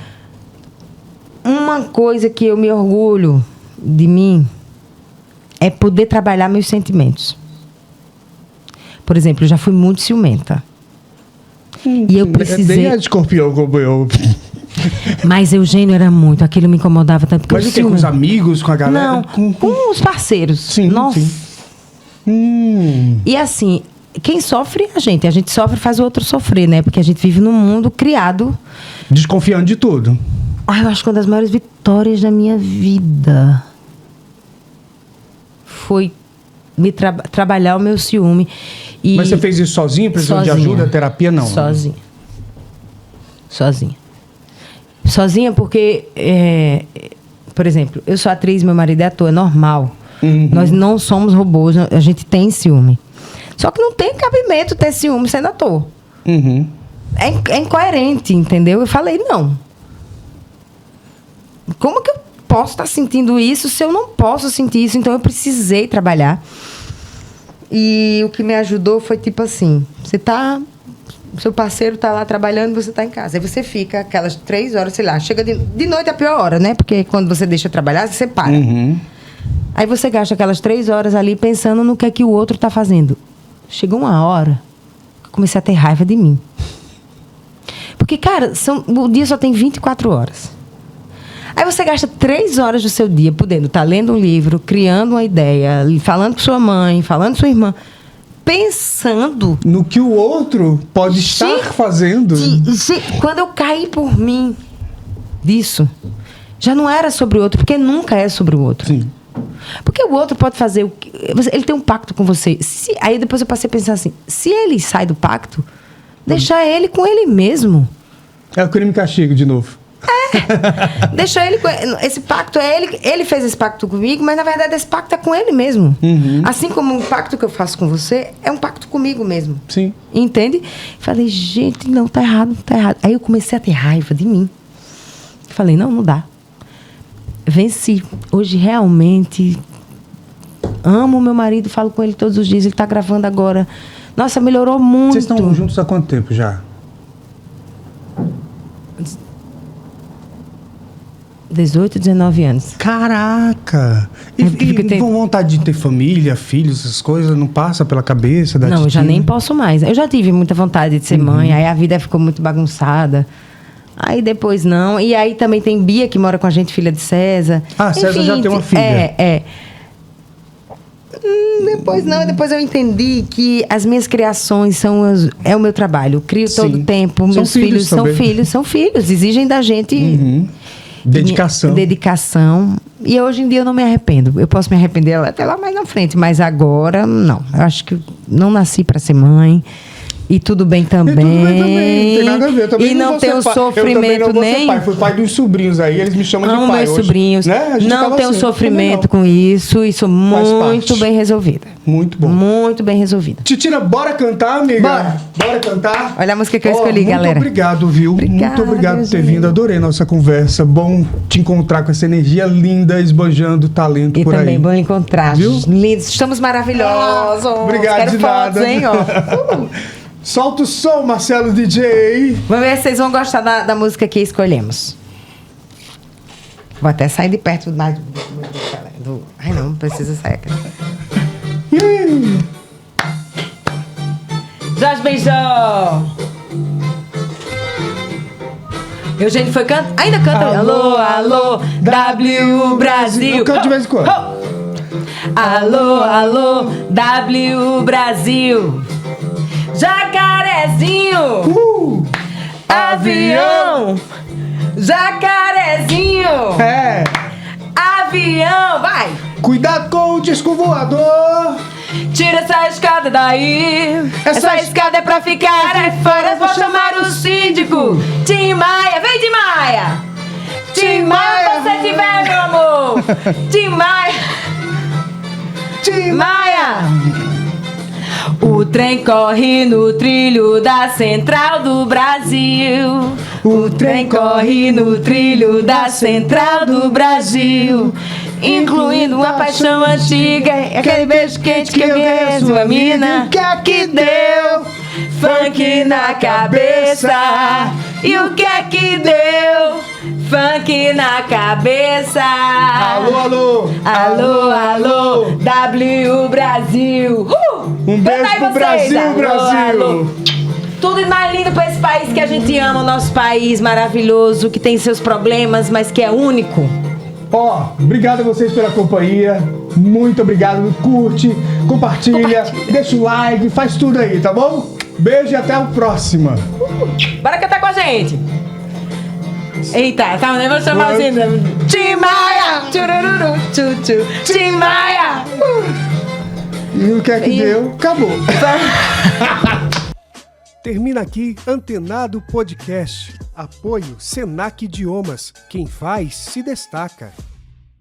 Uma coisa que eu me orgulho de mim é poder trabalhar meus sentimentos. Por exemplo, eu já fui muito ciumenta. E eu precisei... Nem é de escorpião como eu. Mas Eugênio era muito. Aquilo me incomodava tanto. Mas o quê? Com os amigos, com a galera? Não, com os parceiros. Sim, Nossa. sim. E assim, quem sofre é a gente. A gente sofre e faz o outro sofrer, né? Porque a gente vive num mundo criado... Desconfiando de tudo. Eu acho que uma das maiores vitórias da minha vida foi trabalhar o meu ciúme. Mas você fez isso sozinha? Precisou de ajuda, terapia? Não. Sozinha porque, por exemplo, eu sou atriz, meu marido é ator, é normal. Nós não somos robôs, a gente tem ciúme. Só que não tem cabimento ter ciúme sendo ator. É incoerente, entendeu? Eu falei, não. Como que eu posso estar sentindo isso se eu não posso sentir isso? Então, eu precisei trabalhar. E o que me ajudou foi tipo assim... Seu parceiro está lá trabalhando e você está em casa. Aí você fica aquelas 3 horas, sei lá... Chega de noite é a pior hora, né? Porque quando você deixa trabalhar, você para. Aí você gasta aquelas 3 horas ali pensando no que é que o outro está fazendo. Chegou uma hora que eu comecei a ter raiva de mim. Porque, cara, o dia só tem 24 horas. Aí você gasta 3 horas do seu dia podendo estar lendo um livro, criando uma ideia, falando com sua mãe, falando com sua irmã, pensando... No que o outro pode estar fazendo. Quando eu caí por mim disso, já não era sobre o outro, porque nunca é sobre o outro. Sim. Porque o outro pode fazer... Ele tem um pacto com você. Aí depois eu passei a pensar assim, se ele sai do pacto, deixar ele com ele mesmo. É o crime e castigo, de novo. Deixa ele... Esse pacto é ele... Ele fez esse pacto comigo, mas na verdade esse pacto é com ele mesmo. Assim como o pacto que eu faço com você é um pacto comigo mesmo. Sim. Entende? Falei, gente, não, tá errado. Aí eu comecei a ter raiva de mim. Falei, não dá. venci. Hoje, realmente, amo meu marido, falo com ele todos os dias. Ele tá gravando agora. Nossa, melhorou muito. Vocês estão juntos há quanto tempo já? 18, 19 anos. Caraca! E Porque vontade de ter família, filhos, essas coisas, não passa pela cabeça da Não, eu já titia? nem posso mais. Eu já tive muita vontade de ser mãe, aí a vida ficou muito bagunçada. Aí depois não. E aí também tem Bia, que mora com a gente, filha de César. Ah, César já tem uma filha. É. Depois não, depois eu entendi que as minhas criações é o meu trabalho. Eu crio todo o tempo. São Meus filhos também. são filhos, exigem da gente Dedicação. dedicação. E hoje em dia eu não me arrependo. Eu posso me arrepender até lá mais na frente, mas agora não. Eu acho que não nasci para ser mãe. E tudo bem também. E tudo bem também, não tem nada a ver. Eu também E não vou tenho ser pai. sofrimento eu também não vou nem. ser pai. Fui pai dos sobrinhos aí, eles me chamam de Amo pai meus hoje. sobrinhos. Né? A gente Não fala tenho assim, sofrimento também com isso. E sou muito parte. bem resolvida. Muito bom. Muito bem resolvida. Titina, bora cantar, amiga? Bora cantar? Olha a música que eu escolhi, muito galera. Muito obrigado, viu? Obrigada, muito obrigado por ter gente. vindo. Adorei a nossa conversa. Bom te encontrar com essa energia linda, esbanjando talento E por também aí. bom encontrar. Viu? Lindos. Estamos maravilhosos. Obrigado Quero de fotos, nada. hein, ó. Solta o som, Marcelo DJ. Vamos ver se vocês vão gostar da música que escolhemos. Vou até sair de perto do... Ai, não precisa sair aqui. Jorge Benjol. Eugênio foi cantar. Ainda canta. Alô, alô, W Brasil. Eu canto de vez em quando. Alô, alô, W Brasil. Jacarezinho. Avião. Jacarezinho. É. Avião. Vai. Cuidado com o disco voador. Tira essa escada daí. Essa escada é pra ficar fora. Vou chamar o síndico. Tim Maia, vem Tim Maia. Tim Maia, você tiver, meu amor. Tim Maia. Tim Maia. O trem corre no trilho da Central do Brasil. O trem corre no trilho da Central do Brasil. Incluindo uma paixão antiga, aquele beijo quente que eu ganhei sua mina. O que é que deu? Funk na cabeça. E o que é que deu? Funk na cabeça. Alô, alô. Alô, alô, W Brasil. Um beijo Canta aí pro vocês. Brasil, Alô, Brasil. alô. Tudo mais lindo pra esse país que a gente ama, o nosso país maravilhoso, que tem seus problemas, mas que é único. Ó, obrigado a vocês pela companhia. Muito obrigado. Curte, compartilha, deixa o like, faz tudo aí, tá bom? Beijo e até a próxima. Bora cantar com a gente. Eita, tá, eu vou chamar assim. Tim Maia! Tchurururu, tchu, Tim Maia! E o que é que deu? Acabou. Termina aqui Antenado Podcast. Apoio Senac Idiomas. Quem faz, se destaca.